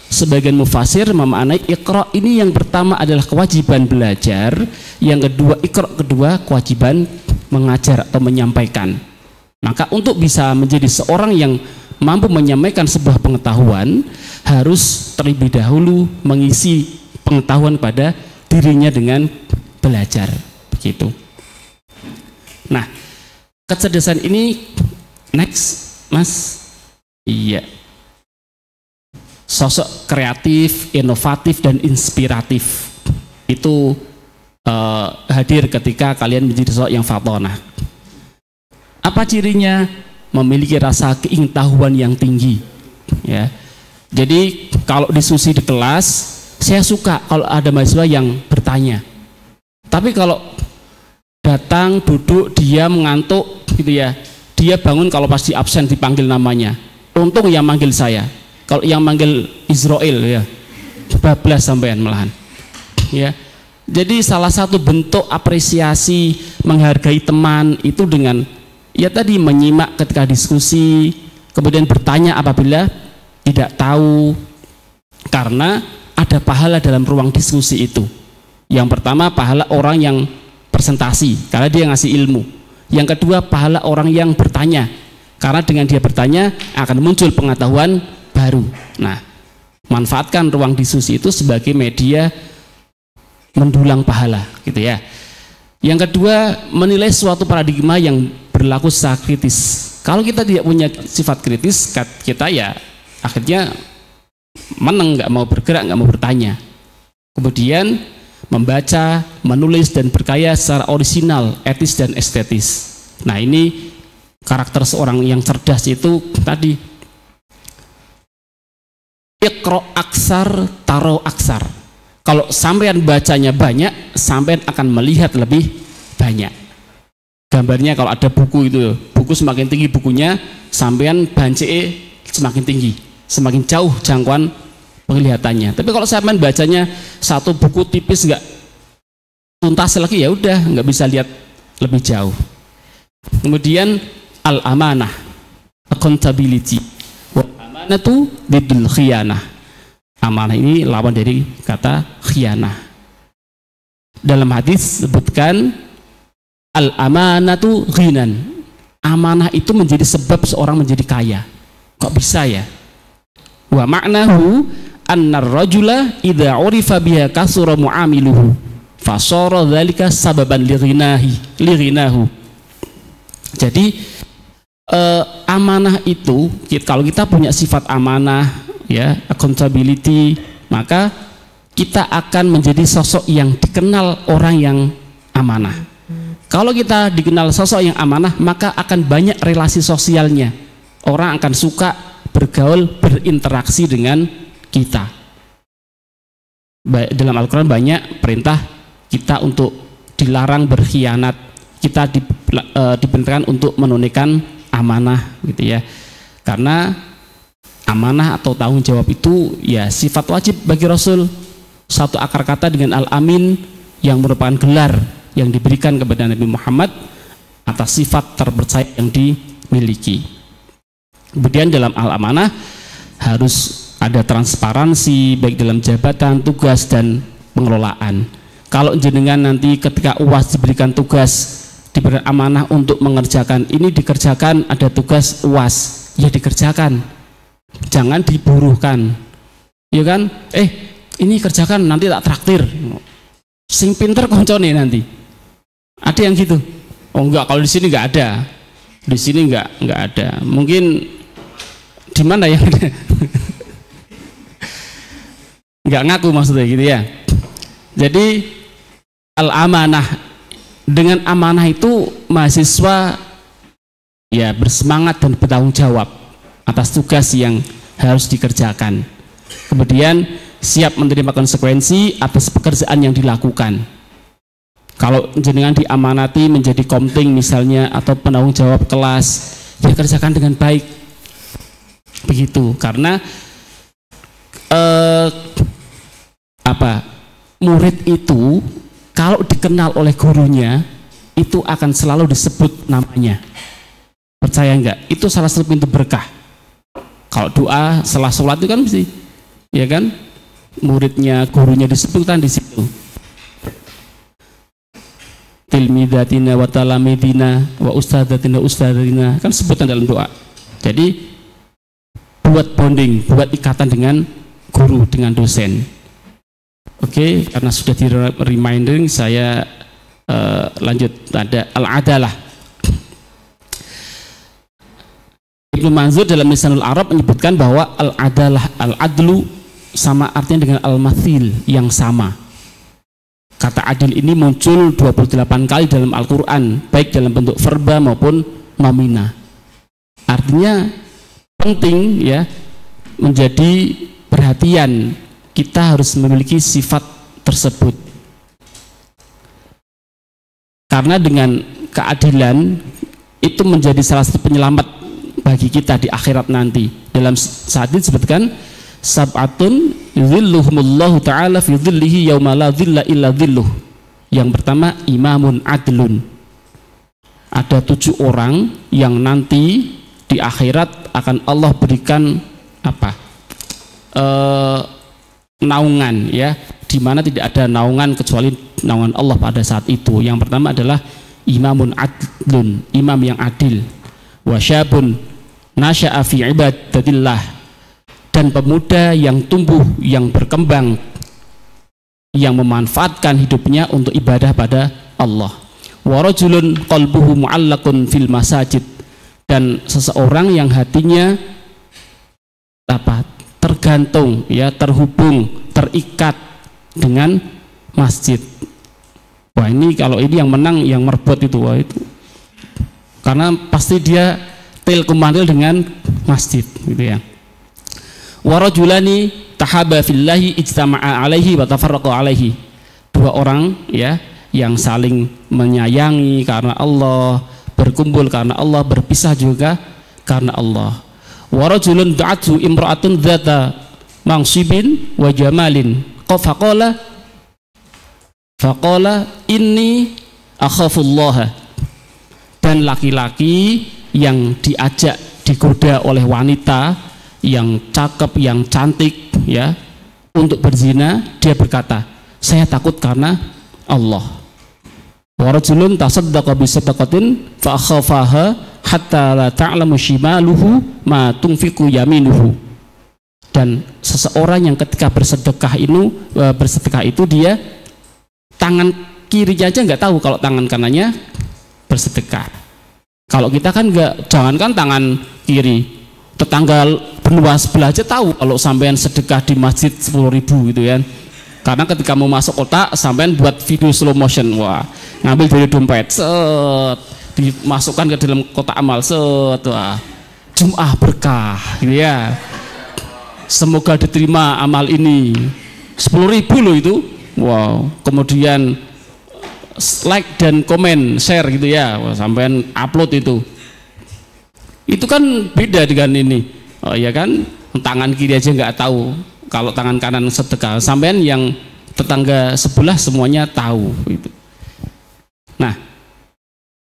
Sebagian mufasir memaknai Iqra ini yang pertama adalah kewajiban belajar, yang kedua Iqra kedua kewajiban mengajar atau menyampaikan. Maka untuk bisa menjadi seorang yang mampu menyampaikan sebuah pengetahuan, harus terlebih dahulu mengisi pengetahuan pada dirinya dengan belajar, begitu. Nah, kecerdasan ini next, Mas. Iya. Sosok kreatif, inovatif dan inspiratif itu hadir ketika kalian menjadi sosok yang fatonah. Apa cirinya? Memiliki rasa keingintahuan yang tinggi, ya. Jadi kalau diskusi di kelas, saya suka kalau ada mahasiswa yang bertanya. Tapi kalau datang, duduk, diam, ngantuk gitu ya, dia bangun kalau pasti absen dipanggil namanya. Untung yang manggil saya. Kalau yang manggil Israel ya, bablas sampean malahan. Ya. Jadi salah satu bentuk apresiasi menghargai teman itu dengan ya tadi menyimak ketika diskusi, kemudian bertanya apabila tidak tahu, karena ada pahala dalam ruang diskusi itu. Yang pertama pahala orang yang presentasi karena dia ngasih ilmu. Yang kedua pahala orang yang bertanya karena dengan dia bertanya akan muncul pengetahuan baru. Nah, manfaatkan ruang diskusi itu sebagai media mendulang pahala, gitu ya. Yang kedua, menilai suatu paradigma yang berlaku secara kritis. Kalau kita tidak punya sifat kritis, kita ya akhirnya meneng, nggak mau bergerak, nggak mau bertanya. Kemudian membaca, menulis dan berkarya secara orisinal, etis dan estetis. Nah, ini karakter seorang yang cerdas itu tadi. Iqra aksar taro aksar. Kalau sampean bacanya banyak, sampean akan melihat lebih banyak. Gambarnya kalau ada buku itu, buku semakin tinggi bukunya, sampean bancee semakin tinggi, semakin jauh jangkauan penglihatannya. Tapi kalau sampean bacanya satu buku tipis nggak tuntas lagi, ya udah nggak bisa lihat lebih jauh. Kemudian al-amanah, accountability. Amanah itu didul khianah. Amanah ini lawan dari kata khianah. Dalam hadis sebutkan al-amanatu ghinan. Amanah itu menjadi sebab seorang menjadi kaya. Kok bisa ya? Wa ma'nahu annar rajula idza urifa biha kasura mu'amiluhu fasara dzalika sababan lighinahu. Jadi amanah itu, kalau kita punya sifat amanah ya, accountability, maka kita akan menjadi sosok yang dikenal orang yang amanah. Kalau kita dikenal sosok yang amanah, maka akan banyak relasi sosialnya. Orang akan suka bergaul, berinteraksi dengan kita. Dalam Al-Quran banyak perintah kita untuk dilarang berkhianat, kita diperintahkan untuk menunaikan amanah, gitu ya. Karena amanah atau tanggung jawab itu ya sifat wajib bagi Rasul. Satu akar kata dengan al-amin yang merupakan gelar yang diberikan kepada Nabi Muhammad atas sifat terpercaya yang dimiliki. Kemudian dalam al-amanah harus ada transparansi baik dalam jabatan, tugas dan pengelolaan. Kalau jenengan nanti ketika UAS diberikan tugas, diberikan amanah untuk mengerjakan ini, dikerjakan, ada tugas UAS, ya dikerjakan, jangan diburuhkan, ya kan? Ini kerjakan nanti tak traktir, sing pinter koncone nanti. Ada yang gitu? Oh enggak, kalau di sini enggak ada, di sini enggak ada. Mungkin di mana ya? Enggak ngaku maksudnya gitu ya. Jadi al-amanah, dengan amanah itu mahasiswa ya bersemangat dan bertanggung jawab atas tugas yang harus dikerjakan. Kemudian siap menerima konsekuensi atas pekerjaan yang dilakukan. Kalau jenengan diamanati menjadi komting misalnya atau penanggung jawab kelas, ya kerjakan dengan baik. Begitu, karena murid itu kalau dikenal oleh gurunya itu akan selalu disebut namanya. Percaya enggak? Itu salah satu pintu berkah. Kalau doa setelah sholat itu kan mesti, ya kan, muridnya, gurunya disebutkan di situ. Tilmidatina wa talamidina wa ustadatina ustadatina, kan sebutan dalam doa. Jadi buat bonding, buat ikatan dengan guru, dengan dosen. Oke, karena sudah di reminding saya lanjut. Ada al-adalah. Ibnu Manzur dalam Lisanul Arab menyebutkan bahwa al-adalah, al-adlu sama artinya dengan al-mathil, yang sama. Kata adil ini muncul 28 kali dalam Al-Quran, baik dalam bentuk verba maupun nomina. Artinya penting ya, menjadi perhatian, kita harus memiliki sifat tersebut. Karena dengan keadilan itu menjadi salah satu penyelamat bagi kita di akhirat nanti. Dalam saat ini disebutkan sab'atun dhilluhumullahu ta'ala fi dhillihi yawma la dhilla illa dhilluh. Yang pertama, imamun adlun. Ada 7 orang yang nanti di akhirat akan Allah berikan apa? Naungan, ya, di mana tidak ada naungan kecuali naungan Allah pada saat itu. Yang pertama adalah imamun adlun, imam yang adil. Wa syabun nasya'a fi ibadatillah, dan pemuda yang tumbuh, yang berkembang, yang memanfaatkan hidupnya untuk ibadah pada Allah. Wa rajulun qalbuhu mu'allaqun fil masajid, dan seseorang yang hatinya apa? Tergantung, ya, terhubung, terikat dengan masjid. Wah, ini kalau ini yang menang, yang merbot itu, wah itu. Karena pasti dia tilkumanil dengan masjid, gitu ya. Warajulani tahaba fillahi ijtama'a alaihi wa tafarraqa alaihi. 2 orang, ya, yang saling menyayangi karena Allah, berkumpul karena Allah, berpisah juga karena Allah. Warajulun da'atu imra'atun dzata mansibin wa jamalin faqala inni akhafullaha. Dan laki-laki yang diajak, digoda oleh wanita yang cakep, yang cantik, ya, untuk berzina, dia berkata, saya takut karena Allah. Wa rajulun tasaddaqa bi sadaqatin fa akhafaha hatta la ta'lamu shimaluhu ma tunfiqu yaminuhu. Dan seseorang yang ketika bersedekah itu dia tangan kirinya aja nggak tahu kalau tangan kanannya bersedekah. Kalau kita kan nggak, jangankan tangan kiri, tetangga benua sebelah aja tahu kalau sampean sedekah di masjid 10.000 gitu ya. Karena ketika mau masuk kotak, sampean buat video slow motion, wah, ngambil dari dompet, set, dimasukkan ke dalam kotak amal, set, wah, Jum'ah berkah, gitu ya. Semoga diterima amal ini, 10.000 loh itu, wow. Kemudian like dan komen, share gitu ya, wah, sampean upload itu. Itu kan beda dengan ini, oh iya kan, tangan kiri aja nggak tahu kalau tangan kanan sedekah, sampean yang tetangga sebelah semuanya tahu gitu. Nah,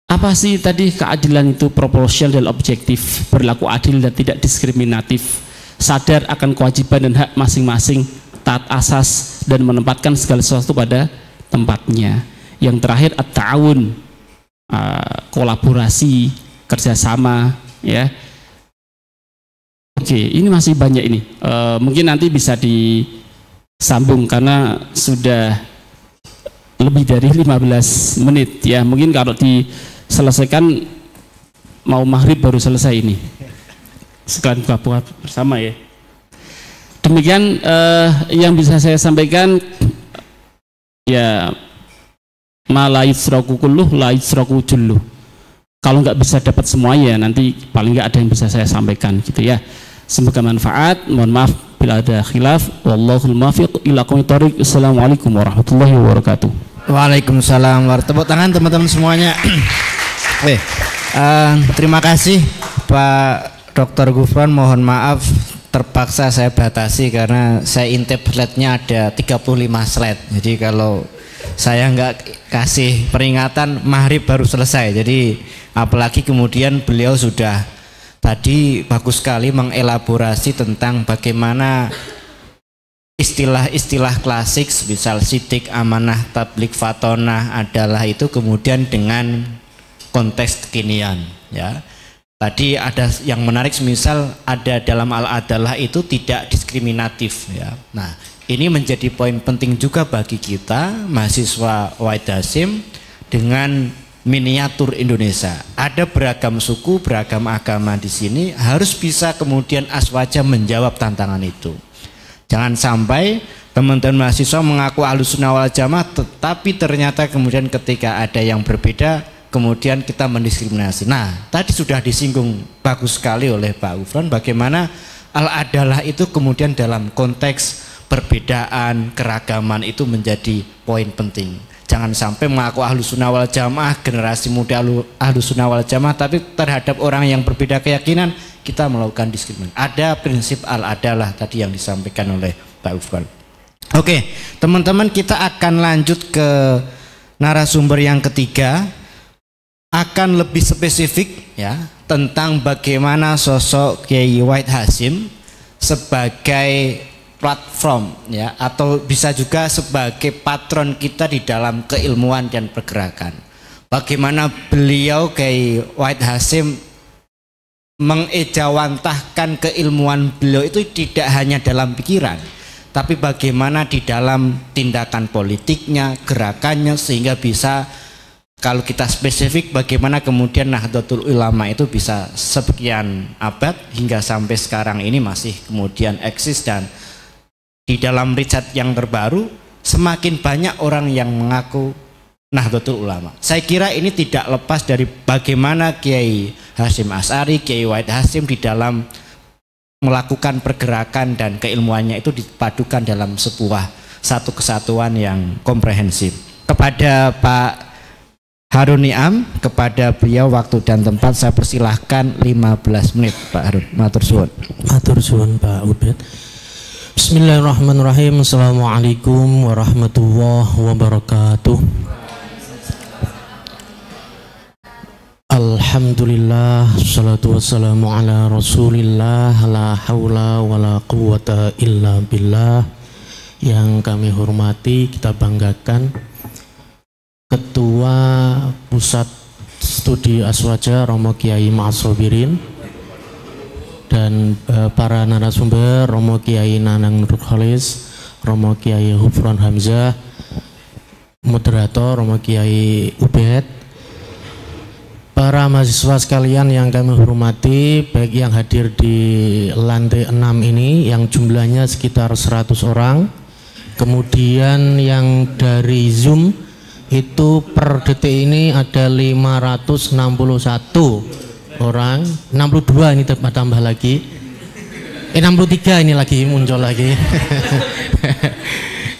apa sih tadi keadilan itu? Proporsional dan objektif, berlaku adil dan tidak diskriminatif, sadar akan kewajiban dan hak masing-masing, taat asas dan menempatkan segala sesuatu pada tempatnya. Yang terakhir at-ta'awun, kolaborasi, kerjasama, ya. Oke, ini masih banyak ini. Mungkin nanti bisa disambung karena sudah lebih dari 15 menit ya. Mungkin kalau diselesaikan mau maghrib baru selesai ini. Sekalian buka bersama ya. Demikian yang bisa saya sampaikan ya. Ma la yusraku kulluh la yusraku julluh. Kalau nggak bisa dapat semuanya, nanti paling nggak ada yang bisa saya sampaikan gitu ya. Semoga manfaat. Mohon maaf bila ada khilaf. Wallahul muwaffiq ila aqwamit thoriq. Assalamualaikum warahmatullahi wabarakatuh. Waalaikumsalam. Tepuk tangan teman-teman semuanya. Terima kasih Pak Dr. Gufron. Mohon maaf terpaksa saya batasi karena saya intip slide-nya ada 35 slide. Jadi kalau saya nggak kasih peringatan maghrib baru selesai. Jadi apalagi kemudian beliau sudah tadi bagus sekali mengelaborasi tentang bagaimana istilah-istilah klasik, misal sidik, amanah, tablik, fatonah adalah itu kemudian dengan konteks kekinian, ya. Tadi ada yang menarik, misal ada dalam al-adalah itu tidak diskriminatif, ya. Nah, ini menjadi poin penting juga bagi kita mahasiswa Wahid Hasyim dengan miniatur Indonesia. Ada beragam suku, beragam agama di sini, harus bisa kemudian Aswaja menjawab tantangan itu. Jangan sampai teman-teman mahasiswa mengaku Ahlussunnah wal Jamaah, tetapi ternyata kemudian ketika ada yang berbeda kemudian kita mendiskriminasi. Nah, tadi sudah disinggung bagus sekali oleh Pak Ghufron bagaimana al-adalah itu kemudian dalam konteks perbedaan, keragaman itu menjadi poin penting. Jangan sampai mengaku Ahlussunnah wal Jamaah, generasi muda Ahlussunnah wal Jamaah, tapi terhadap orang yang berbeda keyakinan kita melakukan diskriminasi. Ada prinsip al-adalah tadi yang disampaikan oleh Pak Ghufron. Oke, teman-teman, kita akan lanjut ke narasumber yang ketiga, akan lebih spesifik ya tentang bagaimana sosok Kiai Wahid Hasyim sebagai platform ya, atau bisa juga sebagai patron kita di dalam keilmuan dan pergerakan. Bagaimana beliau Kiai Wahid Hasyim mengejawantahkan keilmuan beliau itu tidak hanya dalam pikiran, tapi bagaimana di dalam tindakan politiknya, gerakannya, sehingga bisa, kalau kita spesifik, bagaimana kemudian Nahdlatul Ulama itu bisa sekian abad hingga sampai sekarang ini masih kemudian eksis, dan di dalam riset yang terbaru semakin banyak orang yang mengaku Nahdlatul Ulama. Saya kira ini tidak lepas dari bagaimana Kiai Hasyim Asy'ari, Kiai Wahid Hasyim di dalam melakukan pergerakan dan keilmuannya itu dipadukan dalam sebuah satu kesatuan yang komprehensif. Kepada Pak Harun Niam, kepada beliau waktu dan tempat saya persilahkan 15 menit Pak Harun. Matur suwun. Matur suwun Pak Ubed. Bismillahirrahmanirrahim. Assalamualaikum warahmatullahi wabarakatuh. Alhamdulillah, salatu wassalamu ala rasulillah, la hawla wa la quwwata illa billah. Yang kami hormati, kita banggakan Ketua Pusat Studi Aswaja Romo Kiai Ma'as-Sabirin, dan para narasumber Romo Kiai Nanang Nur Khalis, Romo Kiai Ghufron Hamzah, moderator Romo Kiai Ubed, para mahasiswa sekalian yang kami hormati, baik yang hadir di lantai 6 ini yang jumlahnya sekitar 100 orang, kemudian yang dari Zoom itu per detik ini ada 561 orang, 62 ini tambah lagi, 63 ini lagi muncul lagi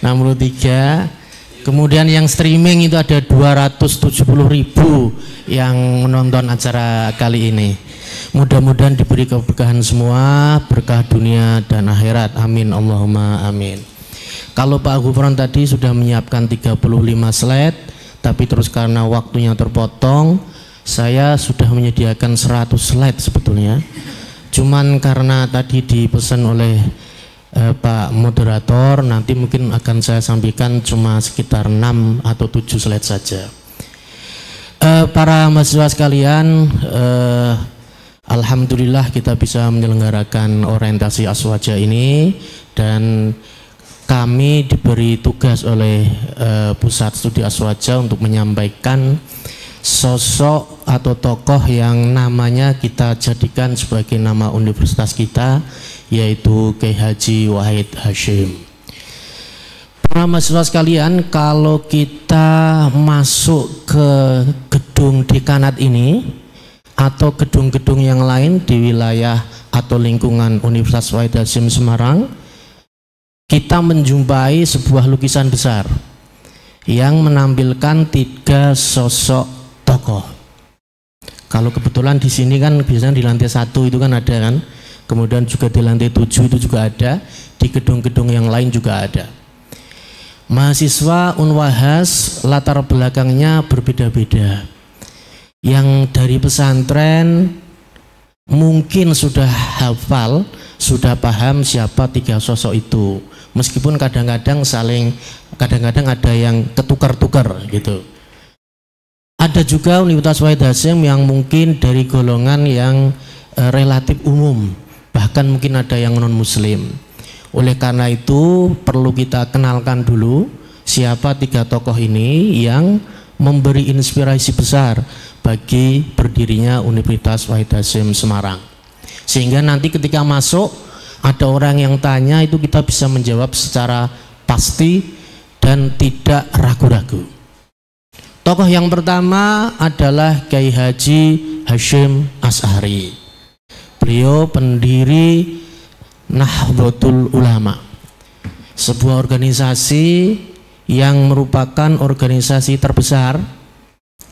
63. Kemudian yang streaming itu ada 270.000 yang menonton acara kali ini. Mudah-mudahan diberi keberkahan semua, berkah dunia dan akhirat, amin Allahumma amin. Kalau Pak Ghufron tadi sudah menyiapkan 35 slide, tapi terus karena waktunya terpotong, saya sudah menyediakan 100 slide sebetulnya. Cuman karena tadi dipesan oleh Pak moderator, nanti mungkin akan saya sampaikan cuma sekitar 6 atau 7 slide saja. Para mahasiswa sekalian, alhamdulillah kita bisa menyelenggarakan orientasi Aswaja ini, dan kami diberi tugas oleh Pusat Studi Aswaja untuk menyampaikan sosok atau tokoh yang namanya kita jadikan sebagai nama universitas kita, yaitu Kiai Haji Wahid Hasyim. Para mahasiswa sekalian, kalau kita masuk ke gedung dekanat ini atau gedung-gedung yang lain di wilayah atau lingkungan Universitas Wahid Hasyim Semarang, kita menjumpai sebuah lukisan besar yang menampilkan 3 sosok tokoh. Kalau kebetulan di sini kan biasanya di lantai 1 itu kan ada kan, kemudian juga di lantai 7 itu juga ada, di gedung-gedung yang lain juga ada. Mahasiswa Unwahas latar belakangnya berbeda-beda. Yang dari pesantren mungkin sudah hafal, sudah paham siapa tiga sosok itu. Meskipun kadang-kadang ada yang ketukar-tukar gitu. Ada juga Universitas Wahid Hasyim yang mungkin dari golongan yang relatif umum, bahkan mungkin ada yang non muslim. Oleh karena itu perlu kita kenalkan dulu siapa tiga tokoh ini yang memberi inspirasi besar bagi berdirinya Universitas Wahid Hasyim Semarang. Sehingga nanti ketika masuk ada orang yang tanya itu kita bisa menjawab secara pasti dan tidak ragu-ragu. Tokoh yang pertama adalah Kiai Haji Hasyim Asy'ari. Beliau pendiri Nahdlatul Ulama, sebuah organisasi yang merupakan organisasi terbesar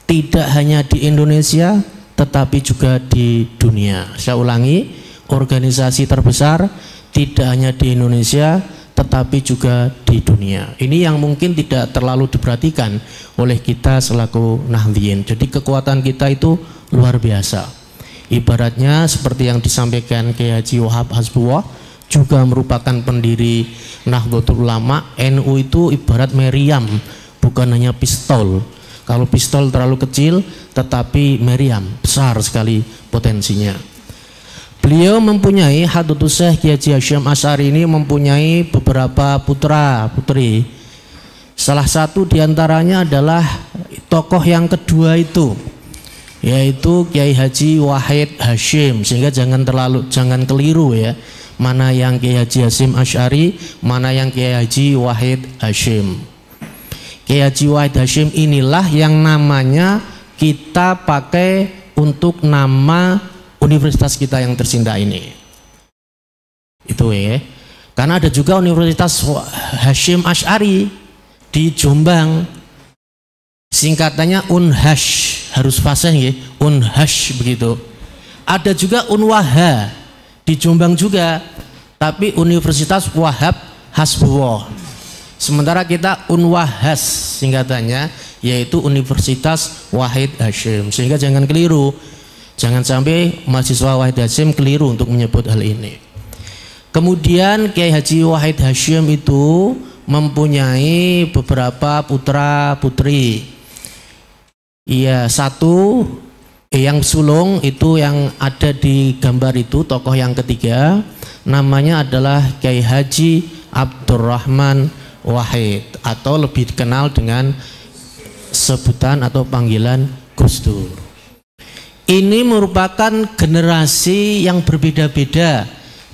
tidak hanya di Indonesia tetapi juga di dunia. Saya ulangi, organisasi terbesar tidak hanya di Indonesia tetapi juga di dunia. Ini yang mungkin tidak terlalu diperhatikan oleh kita selaku Nahdliyin. Jadi kekuatan kita itu luar biasa. Ibaratnya seperti yang disampaikan Kiai Haji Wahab Hasbullah, juga merupakan pendiri Nahdlatul Ulama. NU itu ibarat meriam, bukan hanya pistol. Kalau pistol terlalu kecil, tetapi meriam besar sekali potensinya. Beliau mempunyai Hadratus Syekh Kiai Haji Hasyim Asy'ari ini mempunyai beberapa putra putri. Salah satu diantaranya adalah tokoh yang kedua itu, yaitu Kiai Haji Wahid Hasyim. Sehingga jangan keliru ya, mana yang Kiai Haji Hasyim Asy'ari, mana yang Kiai Haji Wahid Hasyim. Kiai Haji Wahid Hasyim inilah yang namanya kita pakai untuk nama universitas kita yang tercinta ini. Itu ya. Karena ada juga Universitas Hasyim Asy'ari di Jombang. Singkatannya Unhash, harus fasih ya, Unhash begitu. Ada juga Unwaha di Jombang juga, tapi Universitas Wahab Hasbullah. Sementara kita Unwahas singkatannya, yaitu Universitas Wahid Hasyim. Sehingga jangan keliru, jangan sampai mahasiswa Wahid Hasyim keliru untuk menyebut hal ini. Kemudian Kiai Haji Wahid Hasyim itu mempunyai beberapa putra putri. Iya, satu yang sulung itu yang ada di gambar itu, tokoh yang ketiga, namanya adalah Kiai Haji Abdurrahman Wahid, atau lebih dikenal dengan sebutan atau panggilan Gus Dur. Ini merupakan generasi yang berbeda-beda,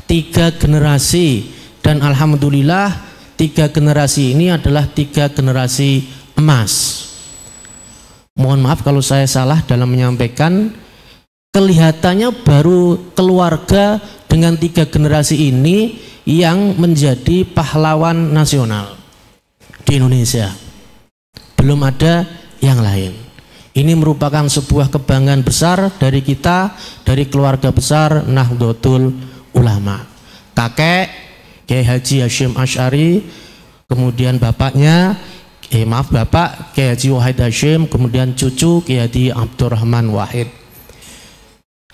3 generasi, dan alhamdulillah 3 generasi ini adalah 3 generasi emas. Mohon maaf kalau saya salah dalam menyampaikan, kelihatannya baru keluarga dengan 3 generasi ini yang menjadi pahlawan nasional di Indonesia. Belum ada yang lain. Ini merupakan sebuah kebanggaan besar dari kita, dari keluarga besar Nahdlatul Ulama. Kakek Kiai Haji Hasyim Asy'ari, kemudian bapaknya bapak Kiai Haji Wahid Hasyim, kemudian cucu Kiai Haji Abdurrahman Wahid.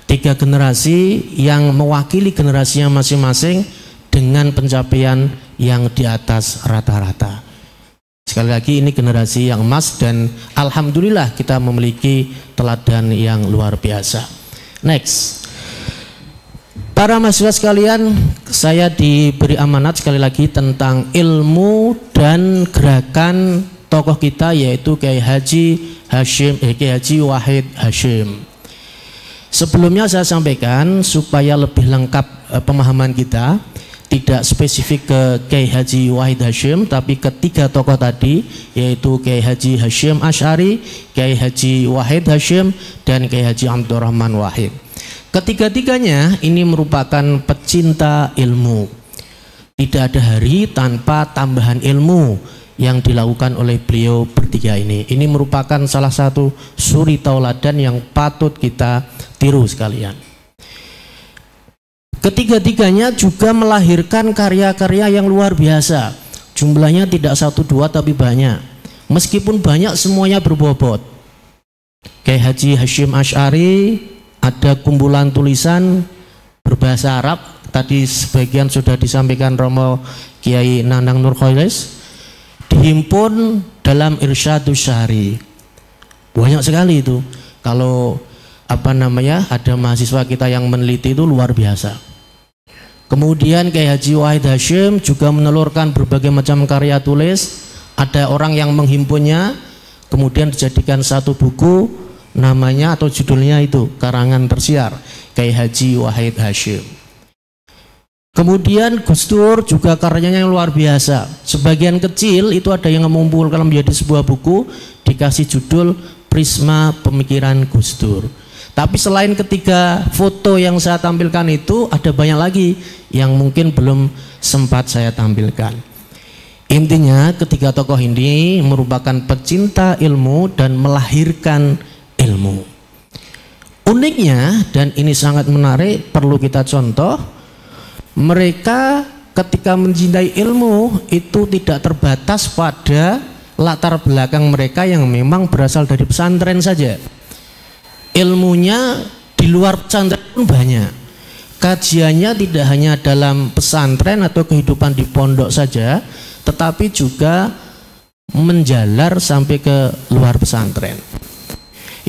3 generasi yang mewakili generasinya masing-masing dengan pencapaian yang di atas rata-rata. Sekali lagi ini generasi yang emas dan alhamdulillah kita memiliki teladan yang luar biasa. Next. Para mahasiswa sekalian, saya diberi amanat sekali lagi tentang ilmu dan gerakan tokoh kita, yaitu Kiai Haji Wahid Hasyim. Sebelumnya saya sampaikan supaya lebih lengkap pemahaman kita, tidak spesifik ke Kiai Haji Wahid Hasyim, tapi ketiga tokoh tadi, yaitu Kiai Haji Hasyim Asy'ari, Kiai Haji Wahid Hasyim, dan Kiai Haji Abdurrahman Wahid. Ketiga-tiganya ini merupakan pecinta ilmu. Tidak ada hari tanpa tambahan ilmu yang dilakukan oleh beliau bertiga ini. Ini merupakan salah satu suri tauladan yang patut kita tiru sekalian. Ketiga-tiganya juga melahirkan karya-karya yang luar biasa. Jumlahnya tidak 1-2 tapi banyak. Meskipun banyak, semuanya berbobot. Kiai Haji Hasyim Asy'ari ada kumpulan tulisan berbahasa Arab. Tadi sebagian sudah disampaikan Romo Kiai Nanang Nur Khoilis, dihimpun dalam Irsyadus Syahri. Banyak sekali itu. Kalau ada mahasiswa kita yang meneliti itu luar biasa. Kemudian Kiai Haji Wahid Hasyim juga menelurkan berbagai macam karya tulis. Ada orang yang menghimpunnya, kemudian dijadikan satu buku, namanya atau judulnya itu karangan tersiar Kiai Haji Wahid Hasyim. Kemudian Gus Dur juga karyanya yang luar biasa. Sebagian kecil itu ada yang mengumpulkan menjadi sebuah buku, dikasih judul Prisma Pemikiran Gus Dur. Tapi selain ketiga foto yang saya tampilkan itu, ada banyak lagi yang mungkin belum sempat saya tampilkan. Intinya ketiga tokoh ini merupakan pecinta ilmu dan melahirkan ilmu. Uniknya, dan ini sangat menarik, perlu kita contoh, mereka ketika mencintai ilmu itu tidak terbatas pada latar belakang mereka yang memang berasal dari pesantren saja. Ilmunya di luar pesantren pun banyak. Kajiannya tidak hanya dalam pesantren atau kehidupan di pondok saja, tetapi juga menjalar sampai ke luar pesantren.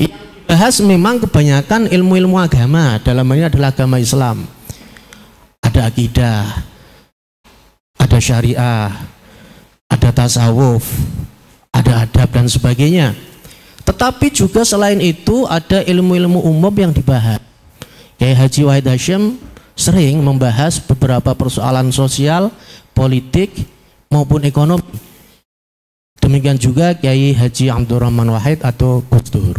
Yang dibahas memang kebanyakan ilmu-ilmu agama, dalam hal ini adalah agama Islam. Ada akidah, ada syariah, ada tasawuf, ada adab dan sebagainya. Tetapi juga selain itu ada ilmu-ilmu umum yang dibahas. Kiai Haji Wahid Hasyim sering membahas beberapa persoalan sosial, politik, maupun ekonomi. Demikian juga Kiai Haji Abdurrahman Wahid atau Gus Dur.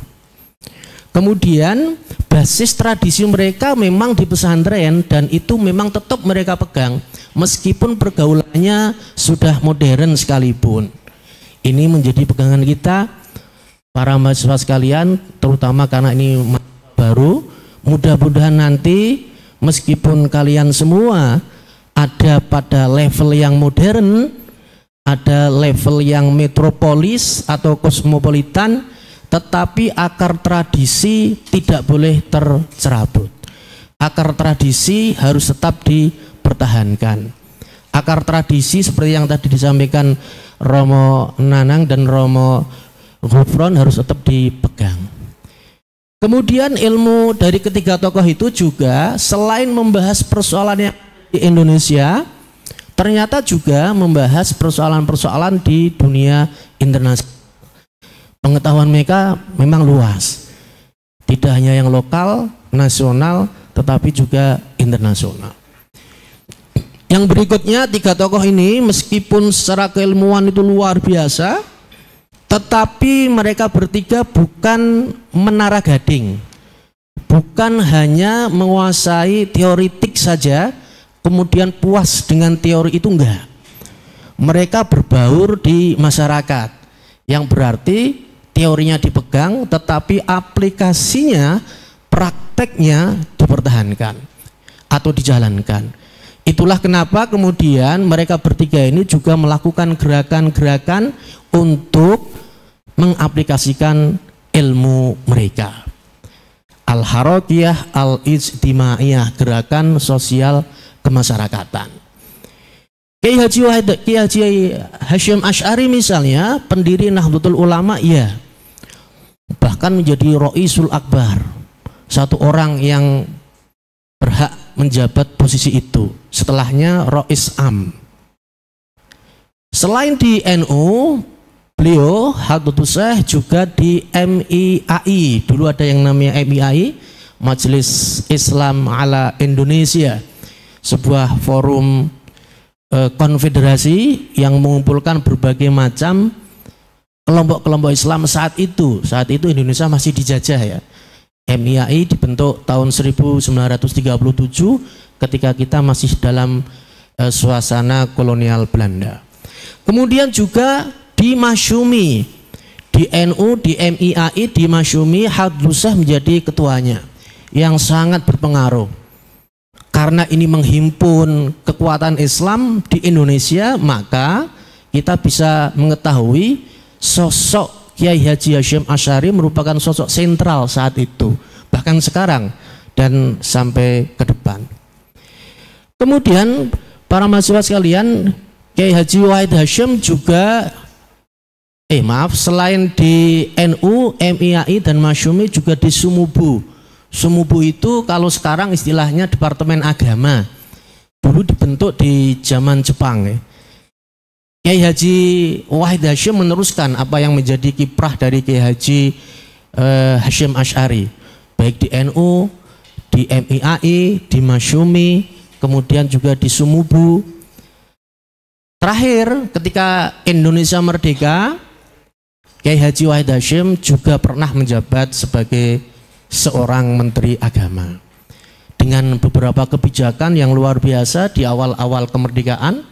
Kemudian basis tradisi mereka memang di pesantren, dan itu memang tetap mereka pegang meskipun pergaulannya sudah modern sekalipun. Ini menjadi pegangan kita para mahasiswa sekalian, terutama karena ini baru. Mudah-mudahan nanti meskipun kalian semua ada pada level yang modern, ada level yang metropolis atau kosmopolitan, tetapi akar tradisi tidak boleh tercerabut. Akar tradisi harus tetap dipertahankan. Akar tradisi seperti yang tadi disampaikan Romo Nanang dan Romo Ghufron harus tetap dipegang. Kemudian ilmu dari ketiga tokoh itu juga selain membahas persoalan yang di Indonesia, ternyata juga membahas persoalan-persoalan di dunia internasional. Pengetahuan mereka memang luas, tidak hanya yang lokal, nasional, tetapi juga internasional. Yang berikutnya, tiga tokoh ini meskipun secara keilmuan itu luar biasa, tetapi mereka bertiga bukan menara gading, bukan hanya menguasai teoritik saja, kemudian puas dengan teori itu, enggak. Mereka berbaur di masyarakat, yang berarti teorinya dipegang, tetapi aplikasinya, prakteknya dipertahankan atau dijalankan. Itulah kenapa kemudian mereka bertiga ini juga melakukan gerakan-gerakan untuk mengaplikasikan ilmu mereka. Al-Harakiyah Al-Ijtimaiyah, gerakan sosial kemasyarakatan. Kiai Haji Hasyim Asy'ari misalnya, pendiri Nahdlatul Ulama, ya, bahkan menjadi Roisul Akbar, satu orang yang berhak menjabat posisi itu. Setelahnya Rois Am. Selain di NU, beliau Hadratus Syekh juga di MIAI. Dulu ada yang namanya MIAI, Majelis Islam ala Indonesia, sebuah forum konfederasi yang mengumpulkan berbagai macam kelompok-kelompok Islam saat itu. Saat itu Indonesia masih dijajah, ya. MIAI dibentuk tahun 1937 ketika kita masih dalam suasana kolonial Belanda. Kemudian juga di Masyumi, di NU, di MIAI, di Masyumi, Hadratus Syekh menjadi ketuanya, yang sangat berpengaruh. Karena ini menghimpun kekuatan Islam di Indonesia, maka kita bisa mengetahui sosok Kiai Haji Hasyim Asy'ari merupakan sosok sentral saat itu. Bahkan sekarang dan sampai ke depan. Kemudian para mahasiswa sekalian, Kiai Haji Wahid Hasyim juga selain di NU, MIAI dan Masyumi juga di Sumubu. Sumubu itu kalau sekarang istilahnya Departemen Agama. Dulu dibentuk di zaman Jepang ya. Kiai Haji Wahid Hasyim meneruskan apa yang menjadi kiprah dari Kiai Haji Hasyim Asy'ari, baik di NU, di MIAI, di Masyumi, kemudian juga di Sumubu. Terakhir ketika Indonesia merdeka, Kiai Haji Wahid Hasyim juga pernah menjabat sebagai seorang menteri agama dengan beberapa kebijakan yang luar biasa di awal-awal kemerdekaan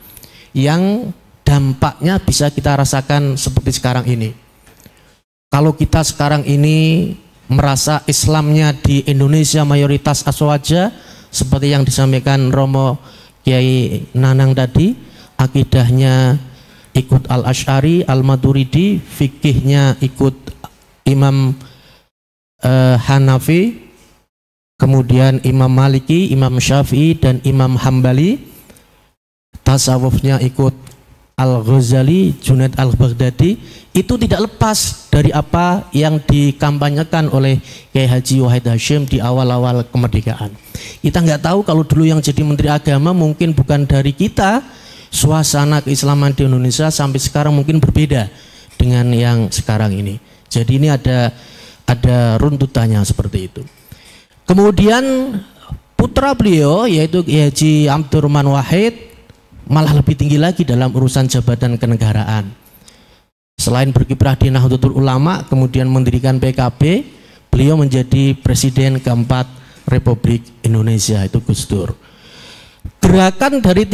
yang dampaknya bisa kita rasakan seperti sekarang ini. Kalau kita sekarang ini merasa Islamnya di Indonesia mayoritas Aswaja seperti yang disampaikan Romo Kiai Nanang tadi, akidahnya ikut Al-Asy'ari, Al-Maturidi, fikihnya ikut Imam Hanafi, kemudian Imam Maliki, Imam Syafi'i dan Imam Hambali, tasawufnya ikut Al-Ghazali, Junaid Al-Baghdadi. Itu tidak lepas dari apa yang dikampanyekan oleh Kiai Haji Wahid Hasyim di awal-awal kemerdekaan. Kita nggak tahu kalau dulu yang jadi Menteri Agama mungkin bukan dari kita, suasana keislaman di Indonesia sampai sekarang mungkin berbeda dengan yang sekarang ini. Jadi ini ada runtutannya seperti itu. Kemudian putra beliau yaitu Kiai Haji Abdurrahman Wahid malah lebih tinggi lagi dalam urusan jabatan kenegaraan. Selain berkiprah di Nahdlatul Ulama, kemudian mendirikan PKB, beliau menjadi presiden keempat Republik Indonesia, itu Gus Dur. Gerakan dari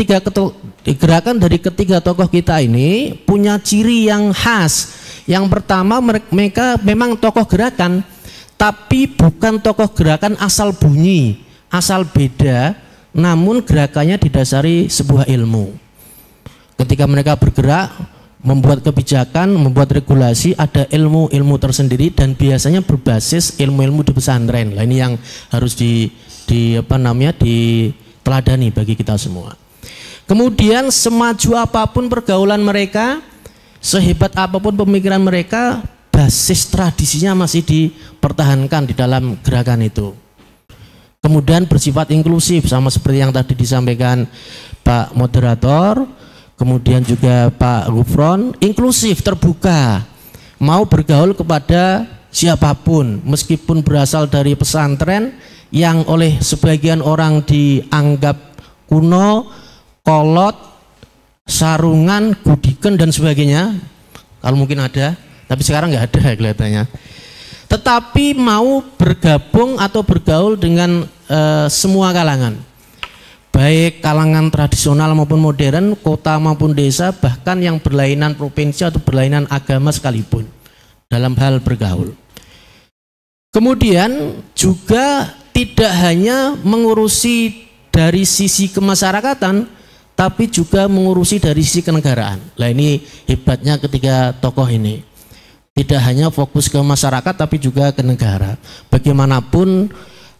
ketiga tokoh kita ini punya ciri yang khas. Yang pertama, mereka memang tokoh gerakan, tapi bukan tokoh gerakan asal bunyi, asal beda, namun gerakannya didasari sebuah ilmu. Ketika mereka bergerak, membuat kebijakan, membuat regulasi, ada ilmu-ilmu tersendiri dan biasanya berbasis ilmu-ilmu di pesantren. Nah, ini yang harus diteladani bagi kita semua. Kemudian semaju apapun pergaulan mereka, sehebat apapun pemikiran mereka, basis tradisinya masih dipertahankan di dalam gerakan itu. Kemudian bersifat inklusif sama seperti yang tadi disampaikan Pak Moderator, kemudian juga Pak Gufron, inklusif, terbuka, mau bergaul kepada siapapun meskipun berasal dari pesantren yang oleh sebagian orang dianggap kuno, kolot, sarungan, gudiken dan sebagainya. Kalau mungkin ada, tapi sekarang nggak ada kelihatannya. Tetapi mau bergabung atau bergaul dengan semua kalangan, baik kalangan tradisional maupun modern, kota maupun desa, bahkan yang berlainan provinsi atau berlainan agama sekalipun dalam hal bergaul. Kemudian juga tidak hanya mengurusi dari sisi kemasyarakatan, tapi juga mengurusi dari sisi kenegaraan. Nah, ini hebatnya ketiga tokoh ini. Tidak hanya fokus ke masyarakat tapi juga ke negara. Bagaimanapun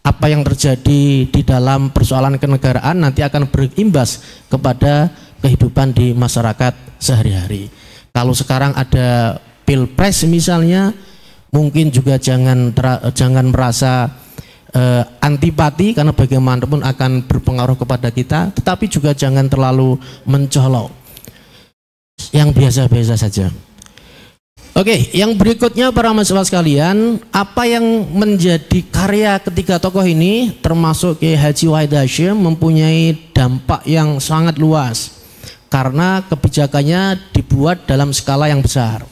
apa yang terjadi di dalam persoalan kenegaraan nanti akan berimbas kepada kehidupan di masyarakat sehari-hari. Kalau sekarang ada pilpres misalnya, mungkin juga jangan merasa antipati karena bagaimanapun akan berpengaruh kepada kita, tetapi juga jangan terlalu mencolok. Yang biasa-biasa saja. Oke, yang berikutnya para mahasiswa sekalian, apa yang menjadi karya ketiga tokoh ini termasuk Kiai Haji Wahid Hasyim mempunyai dampak yang sangat luas karena kebijakannya dibuat dalam skala yang besar.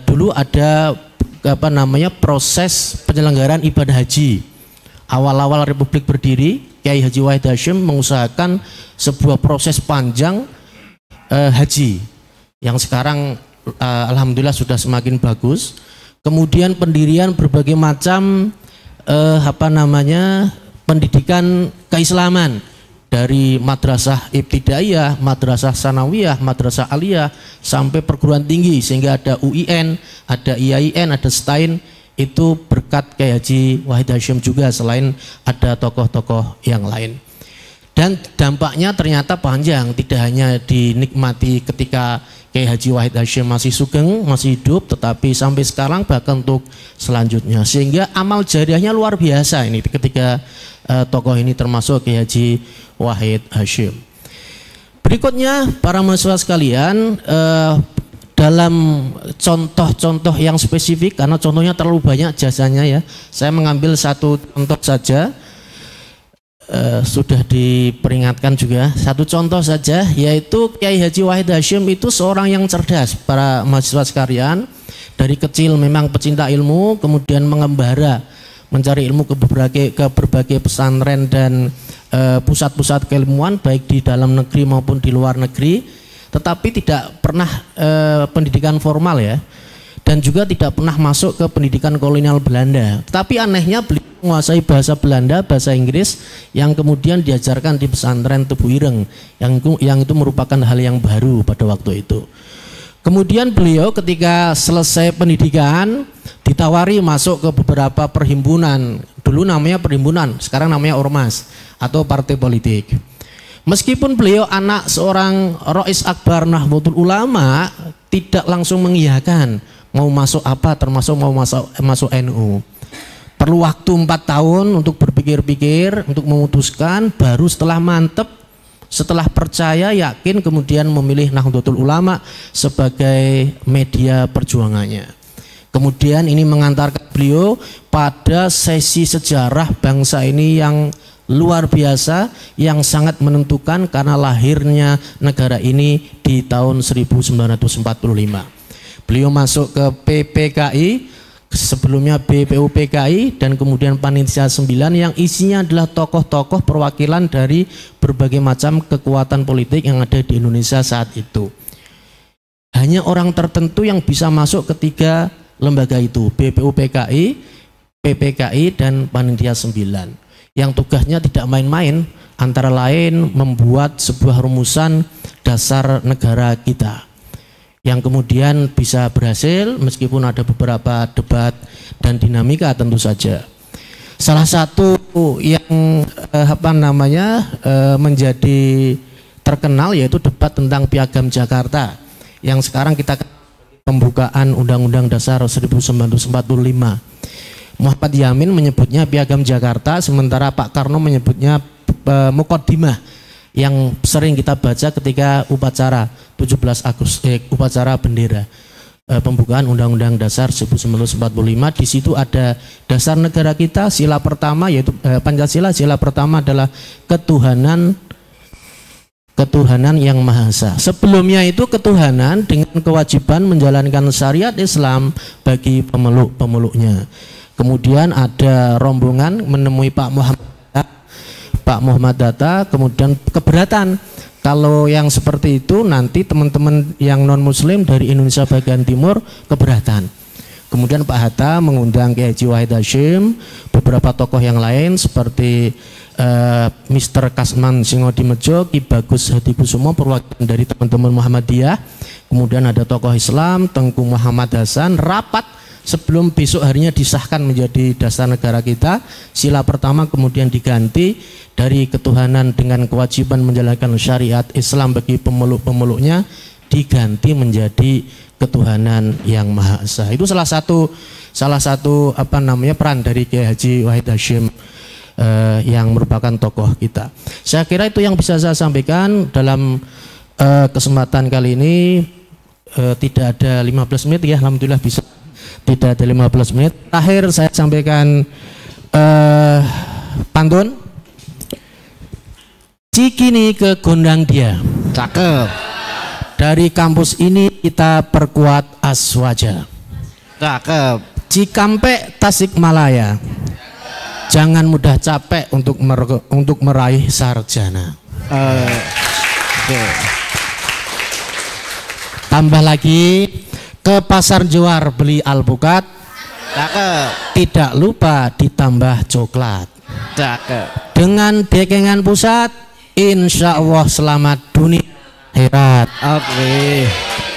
Dulu ada proses penyelenggaraan ibadah haji. Awal-awal Republik berdiri, Kiai Haji Wahid Hasyim mengusahakan sebuah proses panjang haji yang sekarang alhamdulillah sudah semakin bagus. Kemudian pendirian berbagai macam pendidikan keislaman dari madrasah ibtidaiyah, madrasah sanawiyah, madrasah aliyah sampai perguruan tinggi sehingga ada UIN, ada IAIN, ada STAIN itu berkat Kiai Haji Wahid Hasyim juga, selain ada tokoh-tokoh yang lain. Dan dampaknya ternyata panjang, tidak hanya dinikmati ketika Kiai Haji Wahid Hasyim masih sugeng, masih hidup, tetapi sampai sekarang bahkan untuk selanjutnya. Sehingga amal jariahnya luar biasa ini ketika tokoh ini termasuk Kiai Haji Wahid Hasyim. Berikutnya para mahasiswa sekalian, dalam contoh-contoh yang spesifik, karena contohnya terlalu banyak jasanya ya, saya mengambil satu contoh saja. Sudah diperingatkan juga, satu contoh saja, yaitu Kiai Haji Wahid Hasyim itu seorang yang cerdas. Para mahasiswa sekalian, dari kecil memang pecinta ilmu, kemudian mengembara mencari ilmu ke berbagai pesantren dan pusat-pusat keilmuan baik di dalam negeri maupun di luar negeri, tetapi tidak pernah pendidikan formal ya, dan juga tidak pernah masuk ke pendidikan kolonial Belanda. Tapi anehnya beliau menguasai bahasa Belanda, bahasa Inggris, yang kemudian diajarkan di pesantren Tebu Ireng, yang itu merupakan hal yang baru pada waktu itu. Kemudian beliau ketika selesai pendidikan ditawari masuk ke beberapa perhimpunan, dulu namanya perhimpunan, sekarang namanya ormas atau partai politik. Meskipun beliau anak seorang Rais Akbar Nahdlatul Ulama, tidak langsung mengiyakan mau masuk apa, termasuk mau masuk NU. Perlu waktu 4 tahun untuk berpikir-pikir, untuk memutuskan, baru setelah mantep, setelah percaya, yakin, kemudian memilih Nahdlatul Ulama sebagai media perjuangannya. Kemudian ini mengantarkan beliau pada sesi sejarah bangsa ini yang luar biasa, yang sangat menentukan karena lahirnya negara ini di tahun 1945. Beliau masuk ke PPKI, sebelumnya BPUPKI, dan kemudian Panitia 9 yang isinya adalah tokoh-tokoh perwakilan dari berbagai macam kekuatan politik yang ada di Indonesia saat itu. Hanya orang tertentu yang bisa masuk ketiga lembaga itu, BPUPKI, PPKI, dan Panitia 9, yang tugasnya tidak main-main, antara lain membuat sebuah rumusan dasar negara kita, yang kemudian bisa berhasil meskipun ada beberapa debat dan dinamika tentu saja. Salah satu yang menjadi terkenal yaitu debat tentang Piagam Jakarta, yang sekarang kita pembukaan Undang-Undang Dasar 1945. Muhammad Yamin menyebutnya Piagam Jakarta, sementara Pak Karno menyebutnya Muqaddimah, yang sering kita baca ketika upacara 17 Agustus, upacara bendera, pembukaan Undang-Undang Dasar 1945. Di situ ada dasar negara kita, sila pertama yaitu Pancasila. Sila pertama adalah ketuhanan yang Maha Esa. Sebelumnya itu ketuhanan dengan kewajiban menjalankan syariat Islam bagi pemeluk-pemeluknya. Kemudian ada rombongan menemui Pak Muhammad Hatta, kemudian keberatan kalau yang seperti itu nanti teman-teman yang non muslim dari Indonesia bagian timur keberatan. Kemudian Pak Hatta mengundang Kiai Haji Wahid Hasyim, beberapa tokoh yang lain seperti Mr. Kasman Singodimedjo, Ki Bagus Hadikusumo, perwakilan dari teman-teman Muhammadiyah. Kemudian ada tokoh Islam, Tengku Muhammad Hasan, rapat sebelum besok harinya disahkan menjadi dasar negara kita. Sila pertama kemudian diganti dari ketuhanan dengan kewajiban menjalankan syariat Islam bagi pemeluk-pemeluknya, diganti menjadi ketuhanan yang Maha Esa. Itu salah satu peran dari Kiai Haji Wahid Hasyim yang merupakan tokoh kita. Saya kira itu yang bisa saya sampaikan dalam kesempatan kali ini. Tidak ada 15 menit ya, alhamdulillah bisa. Tidak ada 15 menit. Akhir saya sampaikan pantun. Cikini ke gondang dia. Cakep. Dari kampus ini kita perkuat Aswaja. Cakep. Cikampek Tasikmalaya. Jangan mudah capek untuk meraih sarjana. Tambah lagi, ke pasar Johar beli alpukat. Cakep. Tidak lupa ditambah coklat. Cakep. Dengan dekengan pusat, insya Allah selamat dunia akhirat. Oke.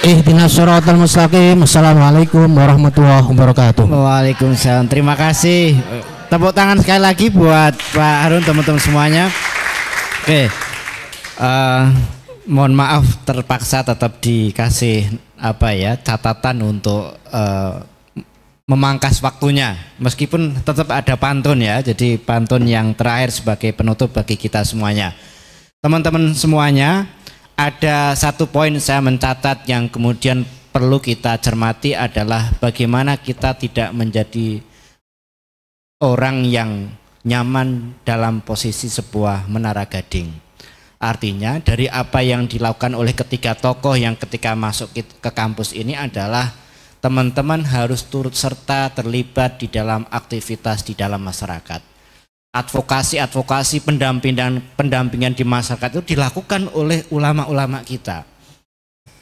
Ihdinas shiratal mustaqim. Assalamualaikum warahmatullahi wabarakatuh. Waalaikumsalam. Terima kasih. Tepuk tangan sekali lagi buat Pak Harun, teman-teman semuanya. Oke. Mohon maaf terpaksa tetap dikasih catatan untuk memangkas waktunya, meskipun tetap ada pantun ya. Jadi pantun yang terakhir sebagai penutup bagi kita semuanya. Teman-teman semuanya, ada satu poin saya mencatat yang kemudian perlu kita cermati adalah bagaimana kita tidak menjadi orang yang nyaman dalam posisi sebuah menara gading. Artinya dari apa yang dilakukan oleh ketiga tokoh yang ketika masuk ke kampus ini adalah teman-teman harus turut serta terlibat di dalam aktivitas di dalam masyarakat. Advokasi, pendampingan di masyarakat itu dilakukan oleh ulama-ulama kita.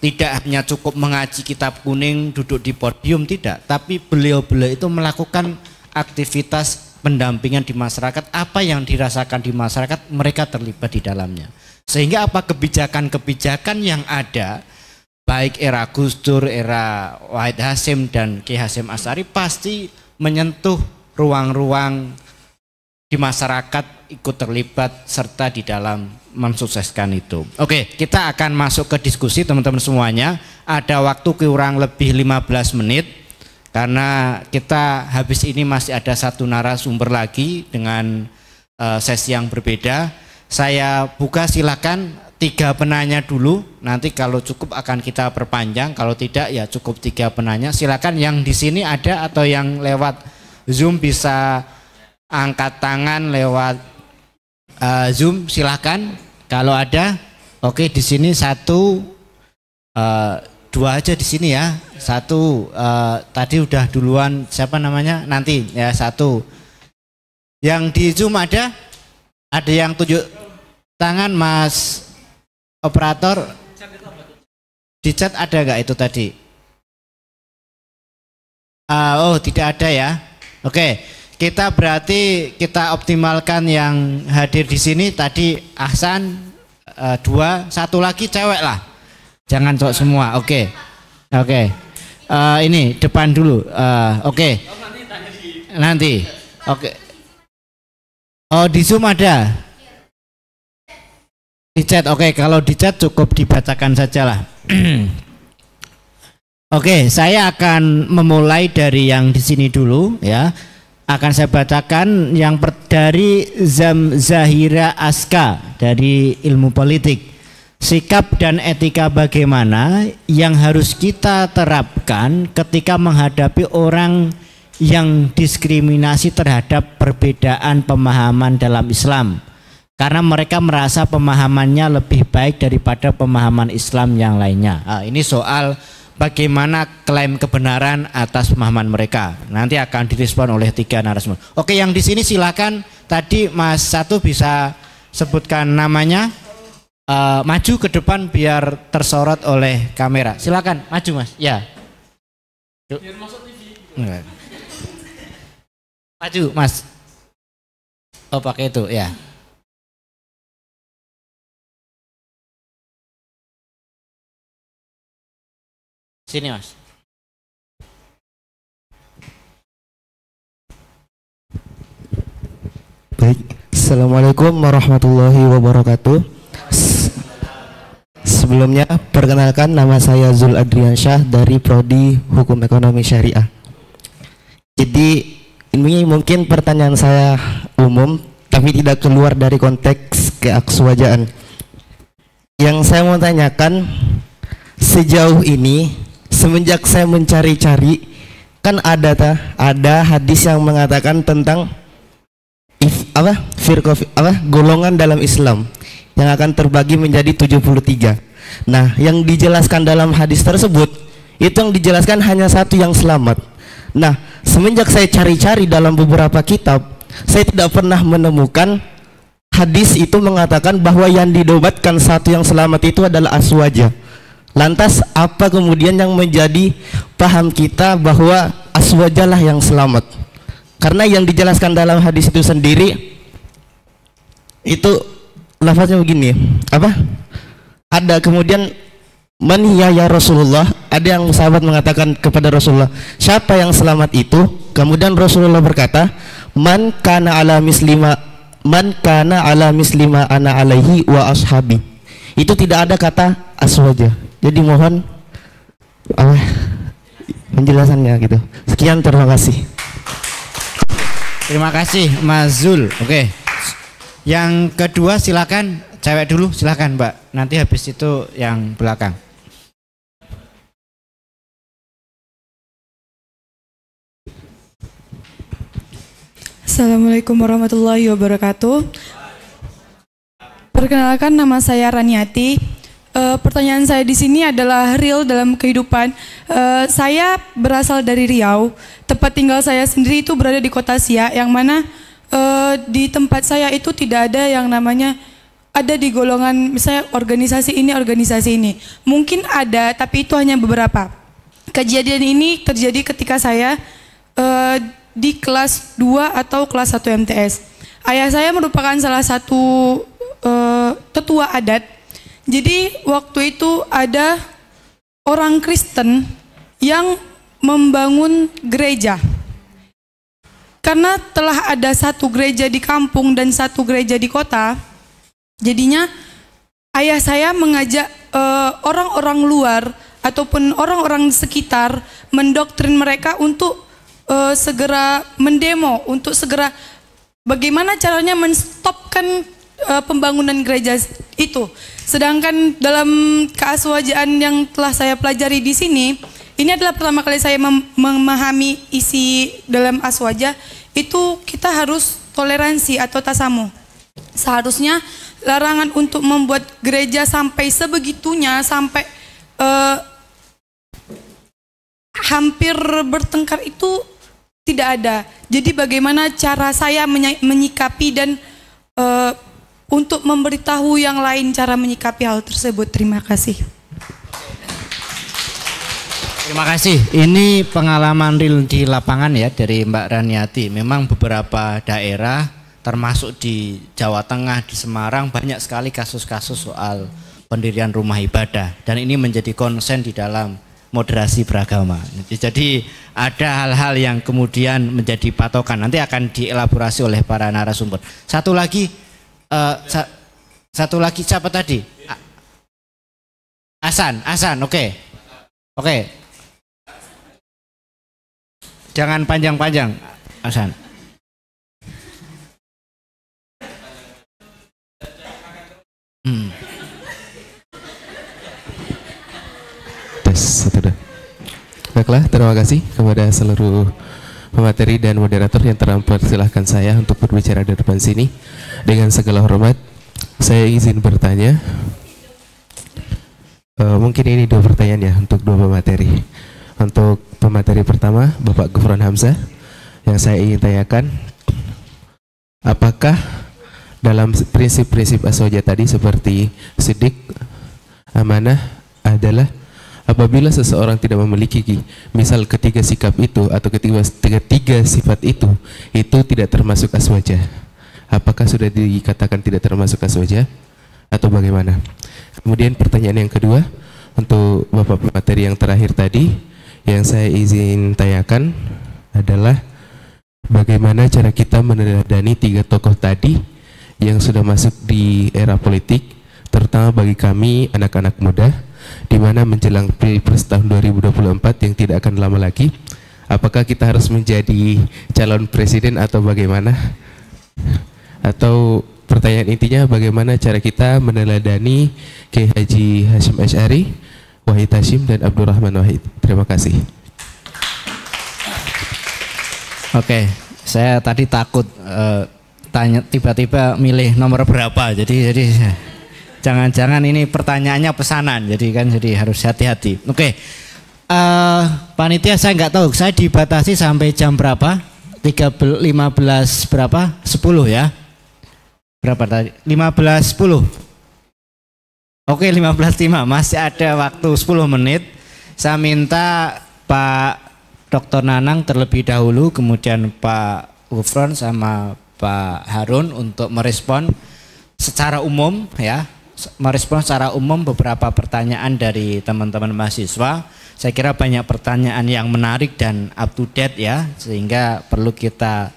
Tidak hanya cukup mengaji kitab kuning, duduk di podium, tidak. Tapi beliau-beliau itu melakukan aktivitas pendampingan di masyarakat. Apa yang dirasakan di masyarakat, mereka terlibat di dalamnya. Sehingga apa kebijakan-kebijakan yang ada, baik era Gus Dur, era Wahid Hasyim dan Ki Hasyim Asy'ari pasti menyentuh ruang-ruang di masyarakat, ikut terlibat serta di dalam mensukseskan itu. Oke, kita akan masuk ke diskusi teman-teman semuanya. Ada waktu kurang lebih 15 menit karena kita habis ini masih ada satu narasumber lagi dengan sesi yang berbeda. Saya buka, silakan 3 penanya dulu. Nanti kalau cukup akan kita perpanjang, kalau tidak ya cukup 3 penanya. Silakan yang di sini ada atau yang lewat Zoom bisa angkat tangan lewat Zoom, silakan kalau ada. Oke, di sini 1, 2 aja di sini ya. 1 tadi udah duluan, siapa namanya? Nanti ya 1. Yang di Zoom ada yang tunjuk tangan, Mas operator. Di chat ada nggak itu tadi? Oh, tidak ada ya. Oke. Kita berarti kita optimalkan yang hadir di sini tadi Ahsan 2, 1 lagi cewek lah, jangan cowok semua. Oke. Ini depan dulu. Oke. Nanti. Oke. Oh, di Zoom ada. Di chat. Oke, kalau di chat cukup dibacakan saja lah. Oke, saya akan memulai dari yang di sini dulu ya. Akan saya bacakan yang dari Zahira Aska dari Ilmu Politik. Sikap dan etika bagaimana yang harus kita terapkan ketika menghadapi orang yang diskriminasi terhadap perbedaan pemahaman dalam Islam, karena mereka merasa pemahamannya lebih baik daripada pemahaman Islam yang lainnya. Ini soal bagaimana klaim kebenaran atas pemahaman mereka. Nanti akan direspon oleh 3 narasumber. Oke, yang di sini silakan. Tadi Mas 1 bisa sebutkan namanya, maju ke depan biar tersorot oleh kamera. Silakan maju Mas. Ya. Biar masuk TV. Maju Mas. Oh, pakai itu ya. Sini Mas. Baik, Assalamualaikum warahmatullahi wabarakatuh. Sebelumnya perkenalkan, nama saya Zul Adriansyah dari Prodi Hukum Ekonomi Syariah. Jadi ini mungkin pertanyaan saya umum tapi tidak keluar dari konteks keakswajaan. Yang saya mau tanyakan, sejauh ini semenjak saya mencari-cari, kan ada hadis yang mengatakan tentang golongan dalam Islam yang akan terbagi menjadi 73. Nah, yang dijelaskan dalam hadis tersebut itu yang dijelaskan hanya 1 yang selamat. Nah, semenjak saya cari-cari dalam beberapa kitab, saya tidak pernah menemukan hadis itu mengatakan bahwa yang didobatkan 1 yang selamat itu adalah aswaja. Lantas apa kemudian yang menjadi paham kita bahwa aswajalah yang selamat? Karena yang dijelaskan dalam hadis itu sendiri itu lafaznya begini, ada kemudian Man hiya ya Rasulullah? Ada yang sahabat mengatakan kepada Rasulullah, siapa yang selamat itu? Kemudian Rasulullah berkata, man kana ala mislima ana alaihi wa ashabi. Itu tidak ada kata aswaja. Jadi mohon penjelasannya gitu. Sekian, terima kasih. Terima kasih Mas Zul. Oke. Yang kedua silakan, cewek dulu silakan Mbak. Nanti habis itu yang belakang. Assalamualaikum warahmatullahi wabarakatuh. Perkenalkan, nama saya Raniati. Pertanyaan saya di sini adalah real dalam kehidupan. Saya berasal dari Riau. Tempat tinggal saya sendiri itu berada di Kota Siak, yang mana di tempat saya itu tidak ada yang namanya ada di golongan misalnya organisasi ini. Mungkin ada, tapi itu hanya beberapa. Kejadian ini terjadi ketika saya di kelas 2 atau kelas 1 MTS. Ayah saya merupakan salah satu tetua adat. Jadi waktu itu ada orang Kristen yang membangun gereja. Karena telah ada satu gereja di kampung dan satu gereja di kota, jadinya ayah saya mengajak orang-orang luar ataupun orang-orang sekitar mendoktrin mereka untuk segera mendemo, untuk segera bagaimana caranya menstopkan pembangunan gereja itu. Sedangkan dalam keaswajaan yang telah saya pelajari di sini, ini adalah pertama kali saya memahami isi dalam aswaja, itu kita harus toleransi atau tasamuh. Seharusnya larangan untuk membuat gereja sampai sebegitunya, sampai hampir bertengkar itu tidak ada. Jadi bagaimana cara saya menyikapi dan untuk memberitahu yang lain cara menyikapi hal tersebut. Terima kasih. Terima kasih. Ini pengalaman real di lapangan ya dari Mbak Raniati. Memang beberapa daerah termasuk di Jawa Tengah, di Semarang banyak sekali kasus-kasus soal pendirian rumah ibadah, dan ini menjadi konsen di dalam moderasi beragama. Jadi ada hal-hal yang kemudian menjadi patokan, nanti akan dielaborasi oleh para narasumber. Satu lagi siapa tadi? Hasan, oke. Jangan panjang-panjang, Hasan. Baiklah, terima kasih kepada seluruh pemateri dan moderator yang telah mempersilahkan saya untuk berbicara di depan sini. Dengan segala hormat, saya izin bertanya. Mungkin ini dua pertanyaan ya untuk dua pemateri. Untuk pemateri pertama, Bapak Gufron Hamzah, yang saya ingin tanyakan, apakah dalam prinsip-prinsip aswaja tadi seperti sidik, amanah adalah apabila seseorang tidak memiliki misal ketiga sikap itu atau ketiga sifat itu tidak termasuk aswaja, apakah sudah dikatakan tidak termasuk aswaja atau bagaimana? Kemudian pertanyaan yang kedua untuk Bapak pemateri yang terakhir tadi, yang saya izin tanyakan adalah bagaimana cara kita meneladani tiga tokoh tadi yang sudah masuk di era politik, terutama bagi kami anak-anak muda, di mana menjelang Pilpres tahun 2024 yang tidak akan lama lagi, apakah kita harus menjadi calon presiden atau bagaimana? Atau pertanyaan intinya, bagaimana cara kita meneladani Kiai Haji Hasyim Asy'ari, Wahid Hasyim, dan Abdurrahman Wahid? Terima kasih. Oke, saya tadi takut tanya tiba-tiba milih nomor berapa, jadi jangan-jangan ini pertanyaannya pesanan, jadi harus hati-hati. Oke, panitia saya nggak tahu, saya dibatasi sampai jam berapa? 15 berapa? 10 ya? Berapa tadi? 15.10. Oke, 15.5, masih ada waktu 10 menit. Saya minta Pak Dr. Nanang terlebih dahulu, kemudian Pak Gufron sama Pak Harun untuk merespon secara umum ya, merespons secara umum beberapa pertanyaan dari teman-teman mahasiswa. Saya kira banyak pertanyaan yang menarik dan up to date ya, sehingga perlu kita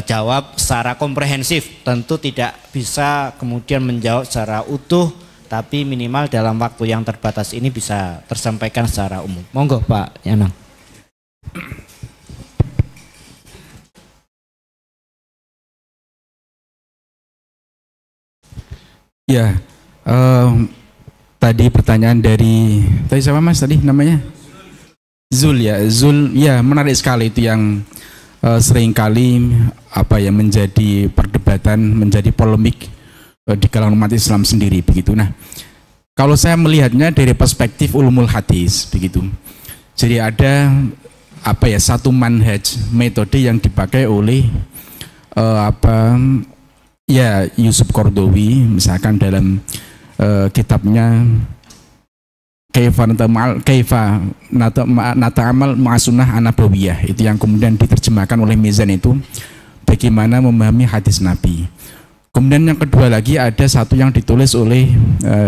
jawab secara komprehensif. Tentu tidak bisa kemudian menjawab secara utuh, tapi minimal dalam waktu yang terbatas ini bisa tersampaikan secara umum. Monggo Pak Yanang. Ya, tadi pertanyaan dari tadi siapa Mas tadi namanya? Zul ya, Zul ya, menarik sekali itu yang seringkali apa ya menjadi perdebatan, menjadi polemik di kalangan umat Islam sendiri begitu. Nah, kalau saya melihatnya dari perspektif ulumul hadis begitu. Jadi ada apa ya satu manhaj, metode yang dipakai oleh ya Yusuf Qaradawi misalkan dalam kitabnya Kaifa Nata'amal Ma'asunnah An-Nabawiyah, itu yang kemudian diterjemahkan oleh Mizan, itu bagaimana memahami hadis Nabi. Kemudian yang kedua lagi ada satu yang ditulis oleh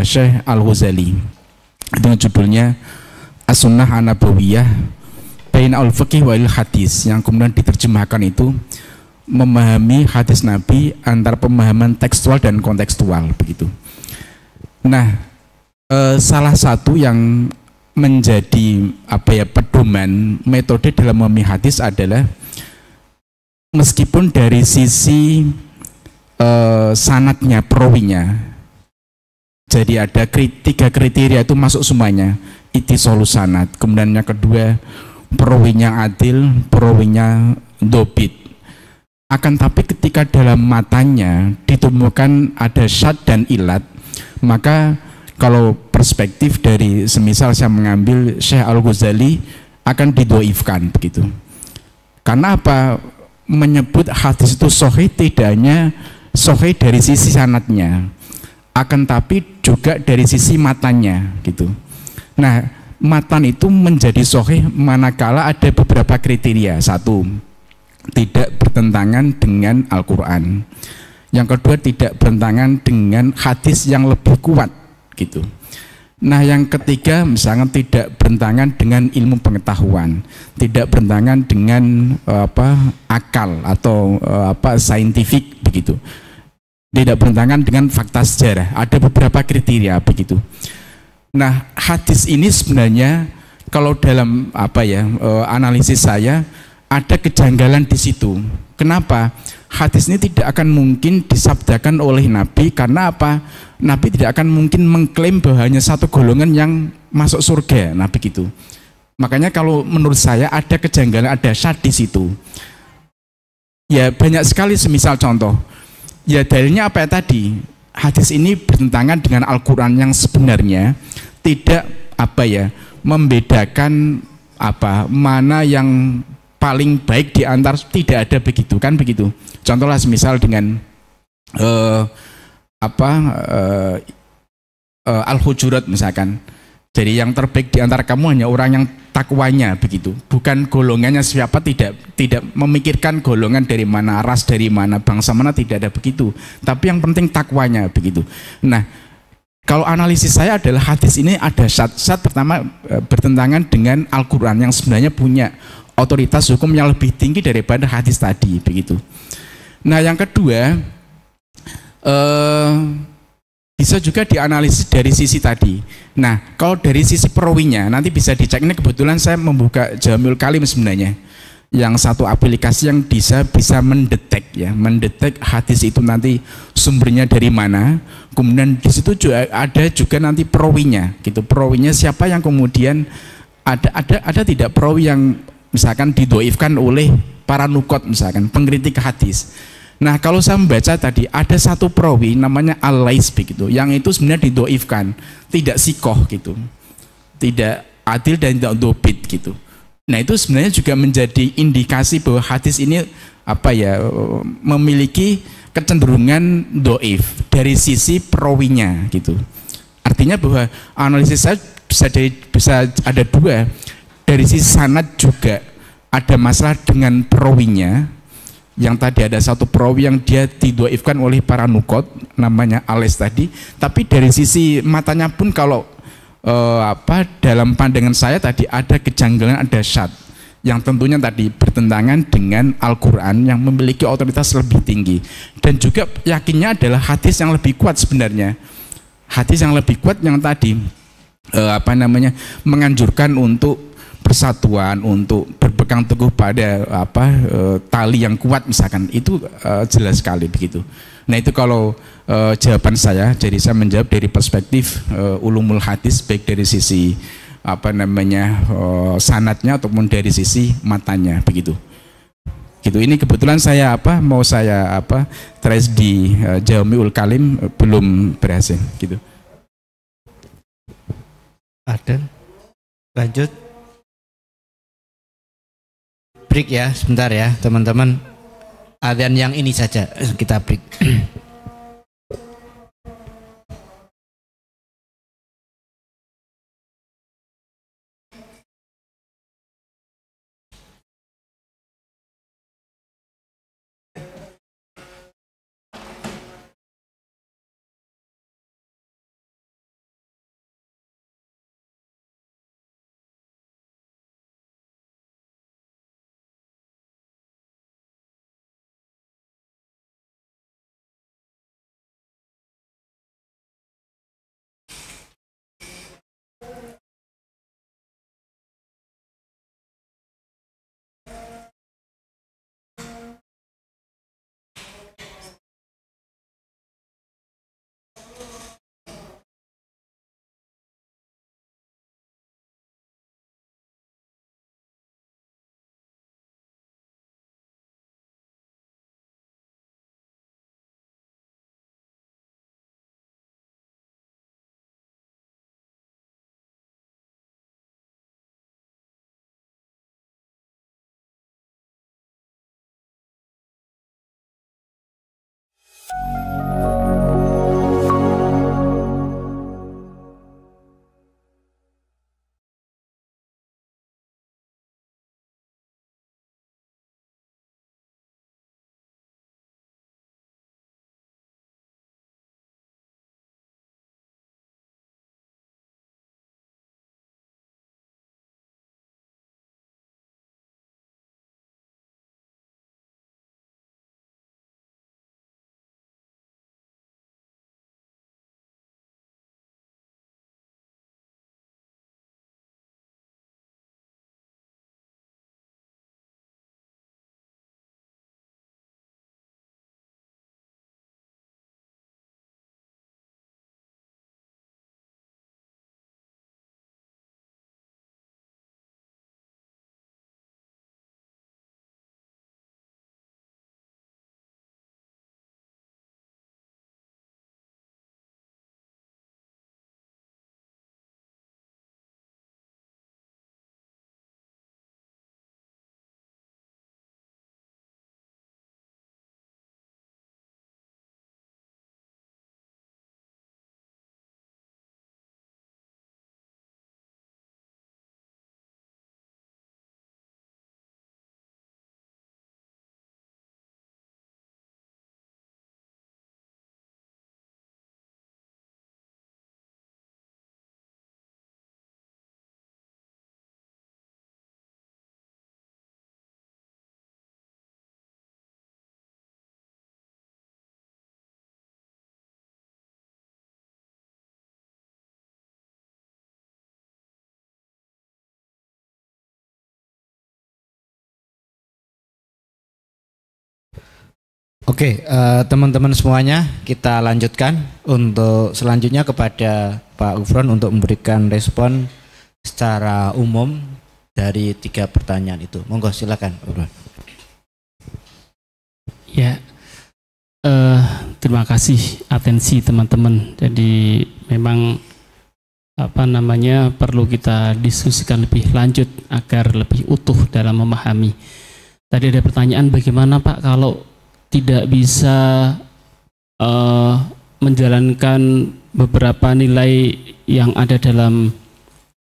Syekh Al-Ghazali, itu judulnya As-Sunnah An-Nabawiyah Baina al-Fiqh wal Hadis, yang kemudian diterjemahkan itu memahami hadis Nabi antara pemahaman tekstual dan kontekstual begitu. Nah, salah satu yang menjadi apa ya pedoman metode dalam memahami hadis adalah meskipun dari sisi sanadnya, perawinya, jadi ada tiga kriteria itu masuk semuanya, ittisalus sanad, kemudian yang kedua perawinya adil, perawinya dobit. Akan tapi ketika dalam matanya ditemukan ada syad dan ilat, maka kalau perspektif dari semisal saya mengambil Syekh Al-Ghazali akan didoifkan begitu. Karena apa? Menyebut hadis itu sahih tidak hanya sahih dari sisi sanadnya, akan tapi juga dari sisi matanya gitu. Nah, matan itu menjadi sahih manakala ada beberapa kriteria. Satu, tidak bertentangan dengan Al-Quran. Yang kedua, tidak bertentangan dengan hadis yang lebih kuat gitu. Nah, yang ketiga misalnya tidak bertentangan dengan ilmu pengetahuan, tidak bertentangan dengan akal atau saintifik begitu, tidak bertentangan dengan fakta sejarah. Ada beberapa kriteria begitu. Nah, hadis ini sebenarnya kalau dalam analisis saya ada kejanggalan di situ. Kenapa? Hadis ini tidak akan mungkin disabdakan oleh Nabi, karena apa? Nabi tidak akan mungkin mengklaim bahwa hanya satu golongan yang masuk surga, Nabi gitu. Makanya kalau menurut saya ada kejanggalan, ada syad di situ. Ya banyak sekali, semisal contoh. Ya dalilnya apa ya tadi? Hadis ini bertentangan dengan Al-Quran yang sebenarnya tidak membedakan mana yang paling baik di antar, tidak ada begitu kan begitu. Contohlah semisal dengan Al-Hujurat misalkan. Jadi yang terbaik di antara kamu hanya orang yang takwanya begitu. Bukan golongannya siapa, tidak memikirkan golongan dari mana, ras dari mana, bangsa mana, tidak ada begitu. Tapi yang penting takwanya begitu. Nah, kalau analisis saya adalah hadis ini ada syad pertama bertentangan dengan Al-Quran yang sebenarnya punya otoritas hukum yang lebih tinggi daripada hadis tadi begitu. Nah, yang kedua bisa juga dianalisis dari sisi tadi. Nah, kalau dari sisi perawinya nanti bisa dicek. Ini kebetulan saya membuka Jamiul Kalim sebenarnya, yang satu aplikasi yang bisa mendetek hadis itu nanti sumbernya dari mana. Kemudian di situ juga ada juga nanti perawinya gitu. Perawinya siapa yang kemudian ada tidak perawi yang misalkan didoifkan oleh para nukot, misalkan pengkritik hadis. Nah, kalau saya membaca tadi ada satu perawi namanya Al-Lais begitu, yang itu sebenarnya didoifkan, tidak sikoh gitu, tidak adil dan tidak dobit gitu. Nah, itu sebenarnya juga menjadi indikasi bahwa hadis ini memiliki kecenderungan doif dari sisi perawinya gitu. Artinya bahwa analisis saya bisa ada dua. Dari sisi sanad juga ada masalah dengan perawinya, yang tadi ada satu perawi yang dia didoifkan oleh para nukot, namanya Ales tadi, tapi dari sisi matanya pun kalau dalam pandangan saya tadi ada kejanggalan, ada syad yang tentunya tadi bertentangan dengan Al-Quran yang memiliki otoritas lebih tinggi, dan juga yakinnya adalah hadis yang lebih kuat sebenarnya, hadis yang lebih kuat yang tadi menganjurkan untuk persatuan, untuk berpegang teguh pada tali yang kuat misalkan, itu jelas sekali begitu. Nah itu kalau jawaban saya, jadi saya menjawab dari perspektif ulumul hadis, baik dari sisi sanadnya ataupun dari sisi matanya begitu. Gitu. Ini kebetulan saya mau trace di Jamiul Kalim belum berhasil gitu. Ada lanjut. Break ya, sebentar ya teman-teman. Adzan yang ini saja kita break. Oke, teman-teman semuanya, kita lanjutkan untuk selanjutnya kepada Pak Gufron untuk memberikan respon secara umum dari 3 pertanyaan itu. Monggo silakan, Pak Gufron. Ya, terima kasih atensi teman-teman. Jadi memang perlu kita diskusikan lebih lanjut agar lebih utuh dalam memahami. Tadi ada pertanyaan, bagaimana Pak kalau tidak bisa menjalankan beberapa nilai yang ada dalam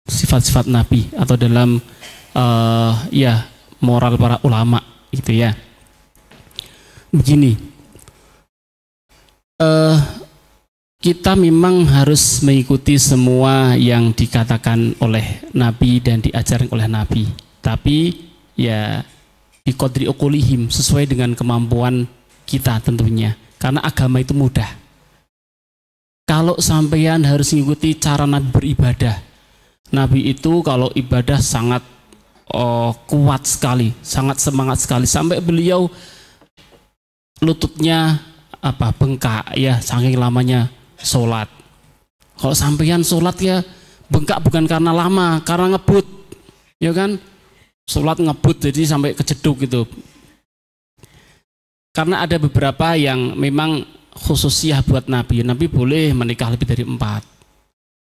sifat-sifat Nabi atau dalam moral para ulama gitu ya. begini, kita memang harus mengikuti semua yang dikatakan oleh Nabi dan diajarkan oleh Nabi. Tapi ya biqadri uqulihim, sesuai dengan kemampuan kita tentunya. Karena agama itu mudah. Kalau sampean harus mengikuti cara Nabi beribadah, Nabi itu kalau ibadah sangat kuat sekali, sangat semangat sekali, sampai beliau lututnya bengkak ya, saking lamanya sholat. Kalau sampean sholat ya bengkak bukan karena lama, karena ngebut, ya kan? Sholat ngebut jadi sampai kejeduk gitu. Karena ada beberapa yang memang khususiyah buat Nabi. Nabi boleh menikah lebih dari 4.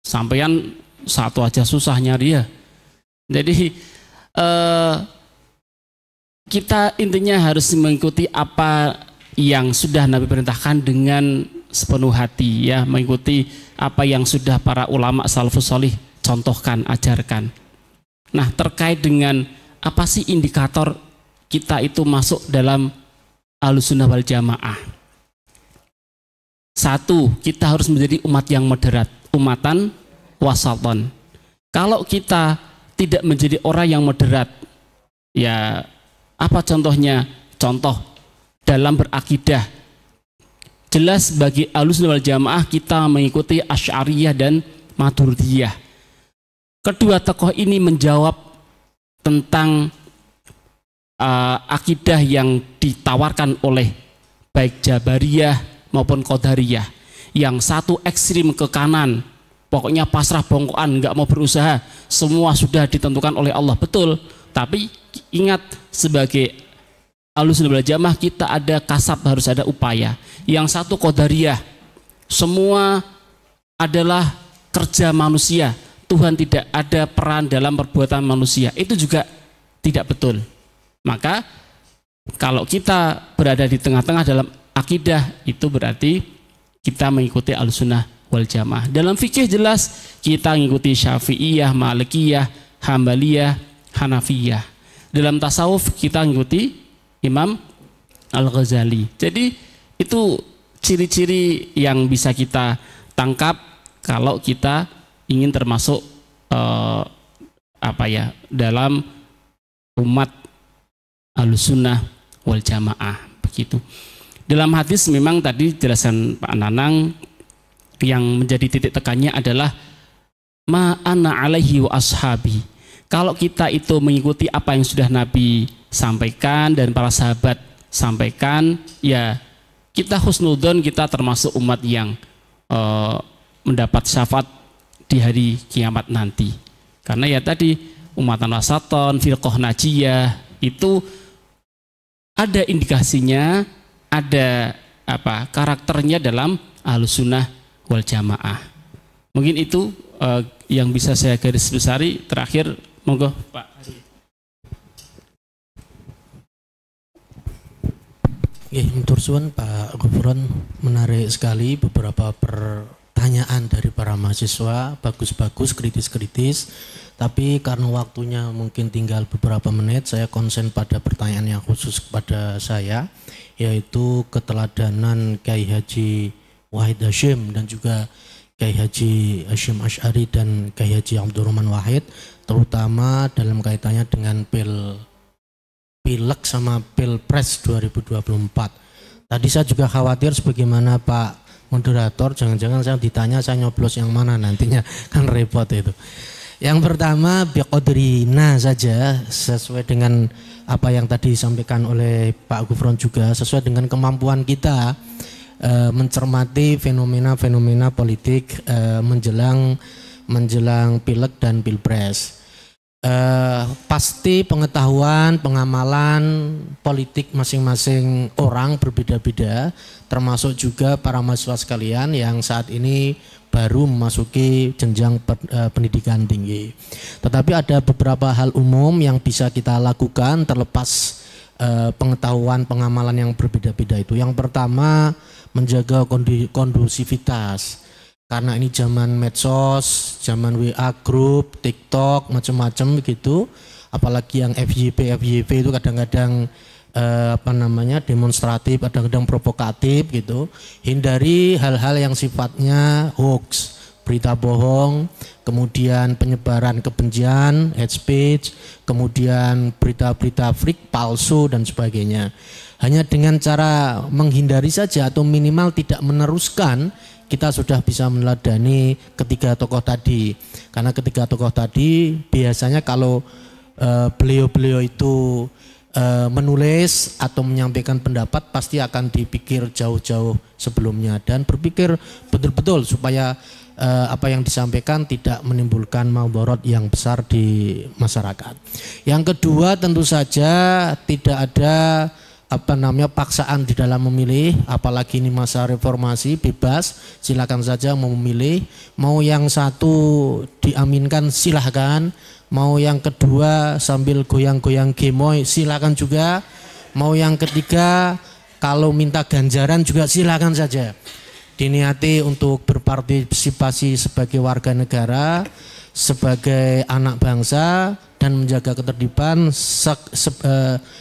Sampean 1 aja susah nyari ya. Jadi kita intinya harus mengikuti apa yang sudah Nabi perintahkan dengan sepenuh hati ya, mengikuti apa yang sudah para ulama salafus salih contohkan, ajarkan. Nah, terkait dengan apa sih indikator kita itu masuk dalam Ahlussunnah wal Jamaah? 1, kita harus menjadi umat yang moderat, umatan wasaton. Kalau kita tidak menjadi orang yang moderat, ya apa contohnya? Contoh dalam berakidah, jelas bagi Ahlussunnah wal Jamaah kita mengikuti Asy'ariyah dan Maturidiyah. Kedua tokoh ini menjawab tentang akidah yang ditawarkan oleh baik Jabariyah maupun Qadariyah. Yang satu ekstrim ke kanan, pokoknya pasrah bongkoan, nggak mau berusaha, semua sudah ditentukan oleh Allah. Betul, tapi ingat sebagai Ahlussunnah wal Jamaah kita ada kasab, harus ada upaya. Yang satu Qadariyah, semua adalah kerja manusia, Tuhan tidak ada peran dalam perbuatan manusia. Itu juga tidak betul. Maka kalau kita berada di tengah-tengah dalam akidah, itu berarti kita mengikuti Ahlussunnah wal Jamaah. Dalam fikih jelas kita mengikuti Syafi'iyah, Malikiyah, Hambaliyah, Hanafiyah. Dalam tasawuf kita mengikuti Imam Al-Ghazali. Jadi itu ciri-ciri yang bisa kita tangkap kalau kita ingin termasuk dalam umat Ahlussunnah wal Jamaah, begitu. Dalam hadis memang tadi jelasan Pak Nanang yang menjadi titik tekannya adalah ma ana alaihi wa ashabi. Kalau kita itu mengikuti apa yang sudah Nabi sampaikan dan para sahabat sampaikan, ya kita husnudzon, kita termasuk umat yang mendapat syafaat di hari kiamat nanti. Karena ya tadi umatan wasaton, firqah najiyah itu ada indikasinya, ada karakternya dalam Ahlussunnah wal Jamaah. Mungkin itu yang bisa saya garis besari. Terakhir monggo Pak. Matur suwun Pak Ghufron, menarik sekali beberapa pertanyaan dari para mahasiswa, bagus-bagus, kritis-kritis. Tapi karena waktunya mungkin tinggal beberapa menit, saya konsen pada pertanyaan yang khusus kepada saya, yaitu keteladanan Kiai Haji Wahid Hasyim dan juga Kiai Haji Hasyim Asy'ari dan Kiai Haji Abdurrahman Wahid, terutama dalam kaitannya dengan Pileg sama Pilpres 2024. Tadi saya juga khawatir sebagaimana Pak moderator, jangan-jangan saya ditanya saya nyoblos yang mana nantinya, kan repot itu. Yang pertama biqadrina saja, sesuai dengan apa yang tadi disampaikan oleh Pak Ghufron juga, sesuai dengan kemampuan kita mencermati fenomena-fenomena politik menjelang Pileg dan Pilpres. Pasti pengetahuan, pengamalan politik masing-masing orang berbeda-beda, termasuk juga para mahasiswa sekalian yang saat ini baru memasuki jenjang pendidikan tinggi. Tetapi ada beberapa hal umum yang bisa kita lakukan terlepas pengetahuan, pengamalan yang berbeda-beda itu. Yang pertama, menjaga kondusivitas. Karena ini zaman medsos, zaman WA group, TikTok, macam-macam begitu. Apalagi yang FYP itu kadang-kadang demonstratif, kadang-kadang provokatif gitu. Hindari hal-hal yang sifatnya hoax, berita bohong, kemudian penyebaran kebencian, hate speech, kemudian berita-berita fake, palsu dan sebagainya. Hanya dengan cara menghindari saja atau minimal tidak meneruskan, kita sudah bisa meneladani ketiga tokoh tadi. Karena ketiga tokoh tadi biasanya kalau beliau-beliau itu menulis atau menyampaikan pendapat pasti akan dipikir jauh-jauh sebelumnya dan berpikir betul-betul supaya apa yang disampaikan tidak menimbulkan madarat yang besar di masyarakat. Yang kedua tentu saja tidak ada paksaan di dalam memilih, apalagi ini masa reformasi, bebas, silakan saja mau memilih, mau yang satu diaminkan silahkan, mau yang kedua sambil goyang-goyang gemoy silakan juga, mau yang ketiga kalau minta ganjaran juga silakan saja. Diniati untuk berpartisipasi sebagai warga negara, sebagai anak bangsa dan menjaga ketertiban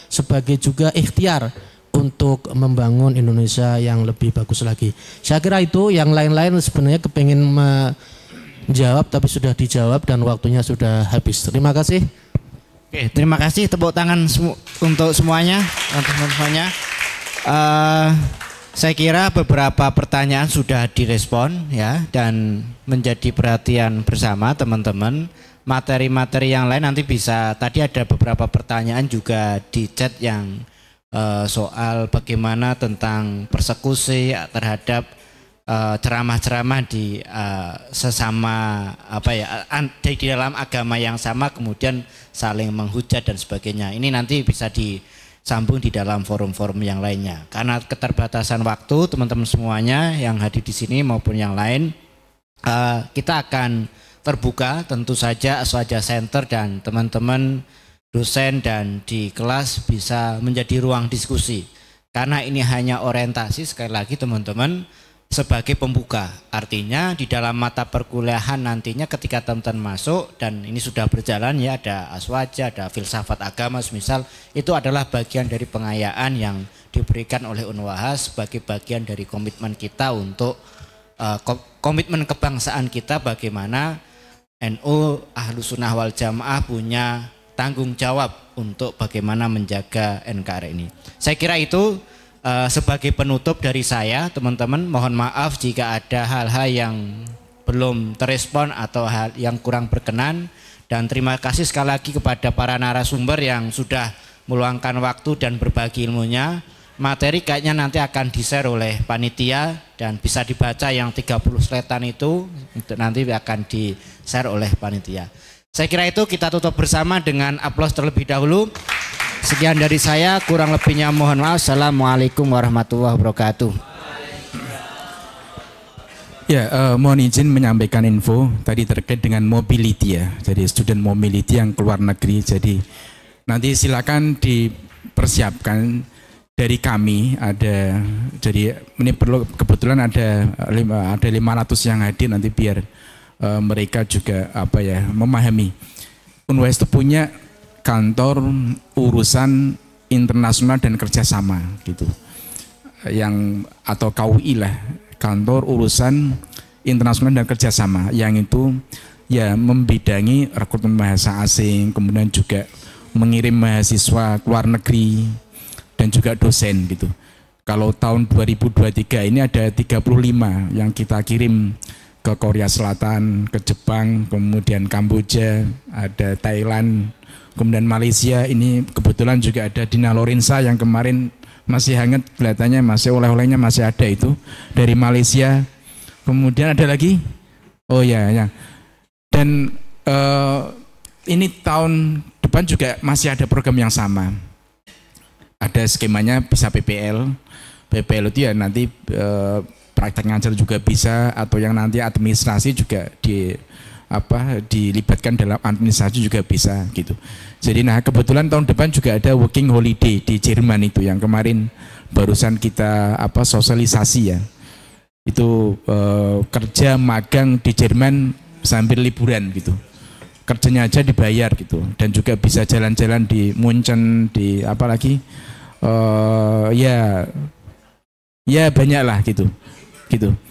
sebagai juga ikhtiar untuk membangun Indonesia yang lebih bagus lagi. Saya kira itu, yang lain-lain sebenarnya kepengen menjawab tapi sudah dijawab dan waktunya sudah habis. Terima kasih. Oke, terima kasih, tepuk tangan untuk semuanya, saya kira beberapa pertanyaan sudah direspon ya dan menjadi perhatian bersama teman-teman. Materi-materi yang lain nanti bisa, tadi ada beberapa pertanyaan juga di chat yang soal bagaimana tentang persekusi terhadap ceramah-ceramah di sesama di dalam agama yang sama kemudian saling menghujat dan sebagainya. Ini nanti bisa disambung di dalam forum-forum yang lainnya. Karena keterbatasan waktu teman-teman semuanya yang hadir di sini maupun yang lain, kita akan terbuka tentu saja Aswaja Center dan teman-teman dosen dan di kelas bisa menjadi ruang diskusi. Karena ini hanya orientasi, sekali lagi teman-teman, sebagai pembuka. Artinya di dalam mata perkuliahan nantinya ketika teman-teman masuk, dan ini sudah berjalan ya, ada Aswaja, ada filsafat agama semisal, itu adalah bagian dari pengayaan yang diberikan oleh Unwahas sebagai bagian dari komitmen kita untuk komitmen kebangsaan kita, bagaimana NU Ahlus Sunnah wal Jamaah punya tanggung jawab untuk bagaimana menjaga NKRI ini. Saya kira itu sebagai penutup dari saya, teman-teman. Mohon maaf jika ada hal-hal yang belum terespon atau hal yang kurang berkenan, dan terima kasih sekali lagi kepada para narasumber yang sudah meluangkan waktu dan berbagi ilmunya. Materi kayaknya nanti akan di-share oleh panitia dan bisa dibaca yang 30 slide-an itu nanti akan di-share oleh panitia. Saya kira itu kita tutup bersama dengan aplaus terlebih dahulu. Sekian dari saya, kurang lebihnya mohon maaf. Assalamualaikum warahmatullahi wabarakatuh. Ya, mohon izin menyampaikan info tadi terkait dengan mobility ya. Jadi student mobility yang keluar negeri. Jadi nanti silakan dipersiapkan. Dari kami ada, jadi ini perlu kebetulan ada 500 yang hadir, nanti biar mereka juga memahami. Unwahas itu punya kantor urusan internasional dan kerjasama gitu, yang atau KUI lah, kantor urusan internasional dan kerjasama, yang itu ya membidangi rekrutmen bahasa asing, kemudian juga mengirim mahasiswa ke luar negeri dan juga dosen gitu. Kalau tahun 2023 ini ada 35 yang kita kirim ke Korea Selatan, ke Jepang, kemudian Kamboja, ada Thailand, kemudian Malaysia. Ini kebetulan juga ada Dina Lorenza yang kemarin masih hangat kelihatannya, masih oleh-olehnya masih ada itu dari Malaysia. Kemudian ada lagi, oh ya. Dan ini tahun depan juga masih ada program yang sama. Ada skemanya bisa PPL itu ya nanti praktek ngajar juga bisa, atau yang nanti administrasi juga dilibatkan dalam administrasi juga bisa gitu. Jadi kebetulan tahun depan juga ada working holiday di Jerman itu yang kemarin barusan kita sosialisasi ya. Itu kerja magang di Jerman sambil liburan gitu. Kerjanya aja dibayar gitu, dan juga bisa jalan-jalan di Munchen, di ya banyak lah gitu.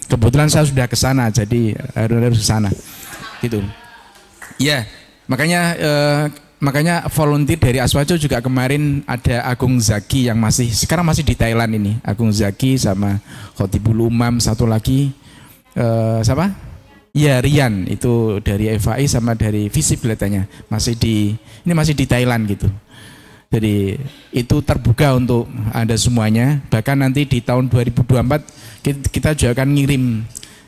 Kebetulan saya sudah ke sana, jadi harus ke sana gitu. Ya, makanya volunteer dari Aswajo juga kemarin ada Agung Zaki yang sekarang masih di Thailand ini. Agung Zaki sama Khotibul Umam, satu lagi siapa? Ya, Rian itu dari FAI sama dari Visip kelihatannya masih di Thailand gitu. Jadi itu terbuka untuk Anda semuanya. Bahkan nanti di tahun 2024 kita juga akan ngirim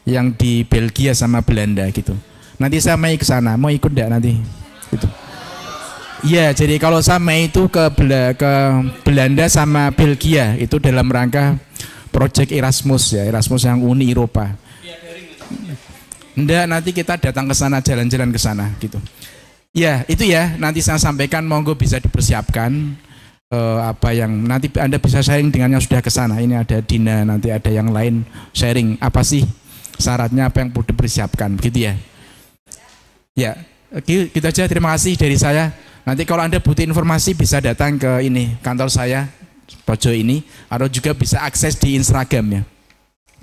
yang di Belgia sama Belanda gitu. Nanti saya mau ke sana, mau ikut enggak nanti? Gitu. Iya, jadi kalau sama itu ke Belanda sama Belgia itu dalam rangka proyek Erasmus ya, Erasmus yang Uni Eropa. Enggak, nanti kita datang ke sana, jalan-jalan ke sana gitu. Ya, itu ya, nanti saya sampaikan, monggo bisa dipersiapkan apa yang nanti Anda bisa sharing dengan yang sudah ke sana. Ini ada Dina, nanti ada yang lain sharing apa sih syaratnya, apa yang perlu dipersiapkan, gitu ya. Ya, gitu aja, terima kasih dari saya. Nanti kalau Anda butuh informasi bisa datang ke ini, kantor saya, pojok ini, atau juga bisa akses di Instagram ya.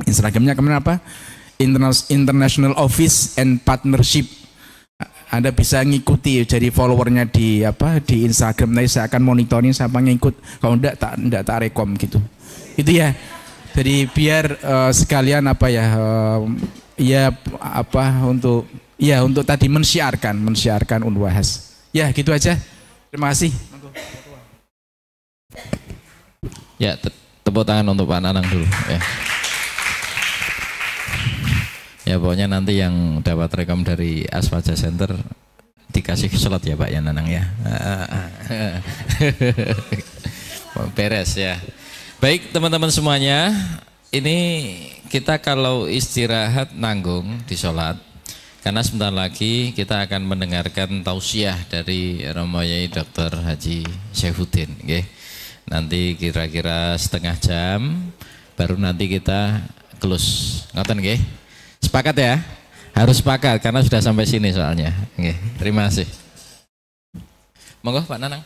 Instagramnya kemana apa? International Office and Partnership. Anda bisa ngikuti jadi followernya di Instagram. Nanti saya akan monitoring, saya ngikut. Kalau enggak tak rekom gitu. Itu ya. Jadi biar sekalian untuk tadi mensiarkan Unwahas. Ya, gitu aja. Terima kasih. Ya, tepuk tangan untuk Pak Nanang dulu ya. Ya, pokoknya nanti yang dapat rekom dari Aswaja Center dikasih slot ya Pak ya Nanang ya. Beres ya. Baik teman-teman semuanya, ini kita kalau istirahat nanggung di sholat, karena sebentar lagi kita akan mendengarkan tausiah dari Romo Yai Dr. Haji Saifuddin. Okay. Nanti kira-kira setengah jam, baru nanti kita close. Ngoten nggih? Sepakat ya? Harus sepakat karena sudah sampai sini soalnya. Oke, terima kasih. Monggo Pak Nanang.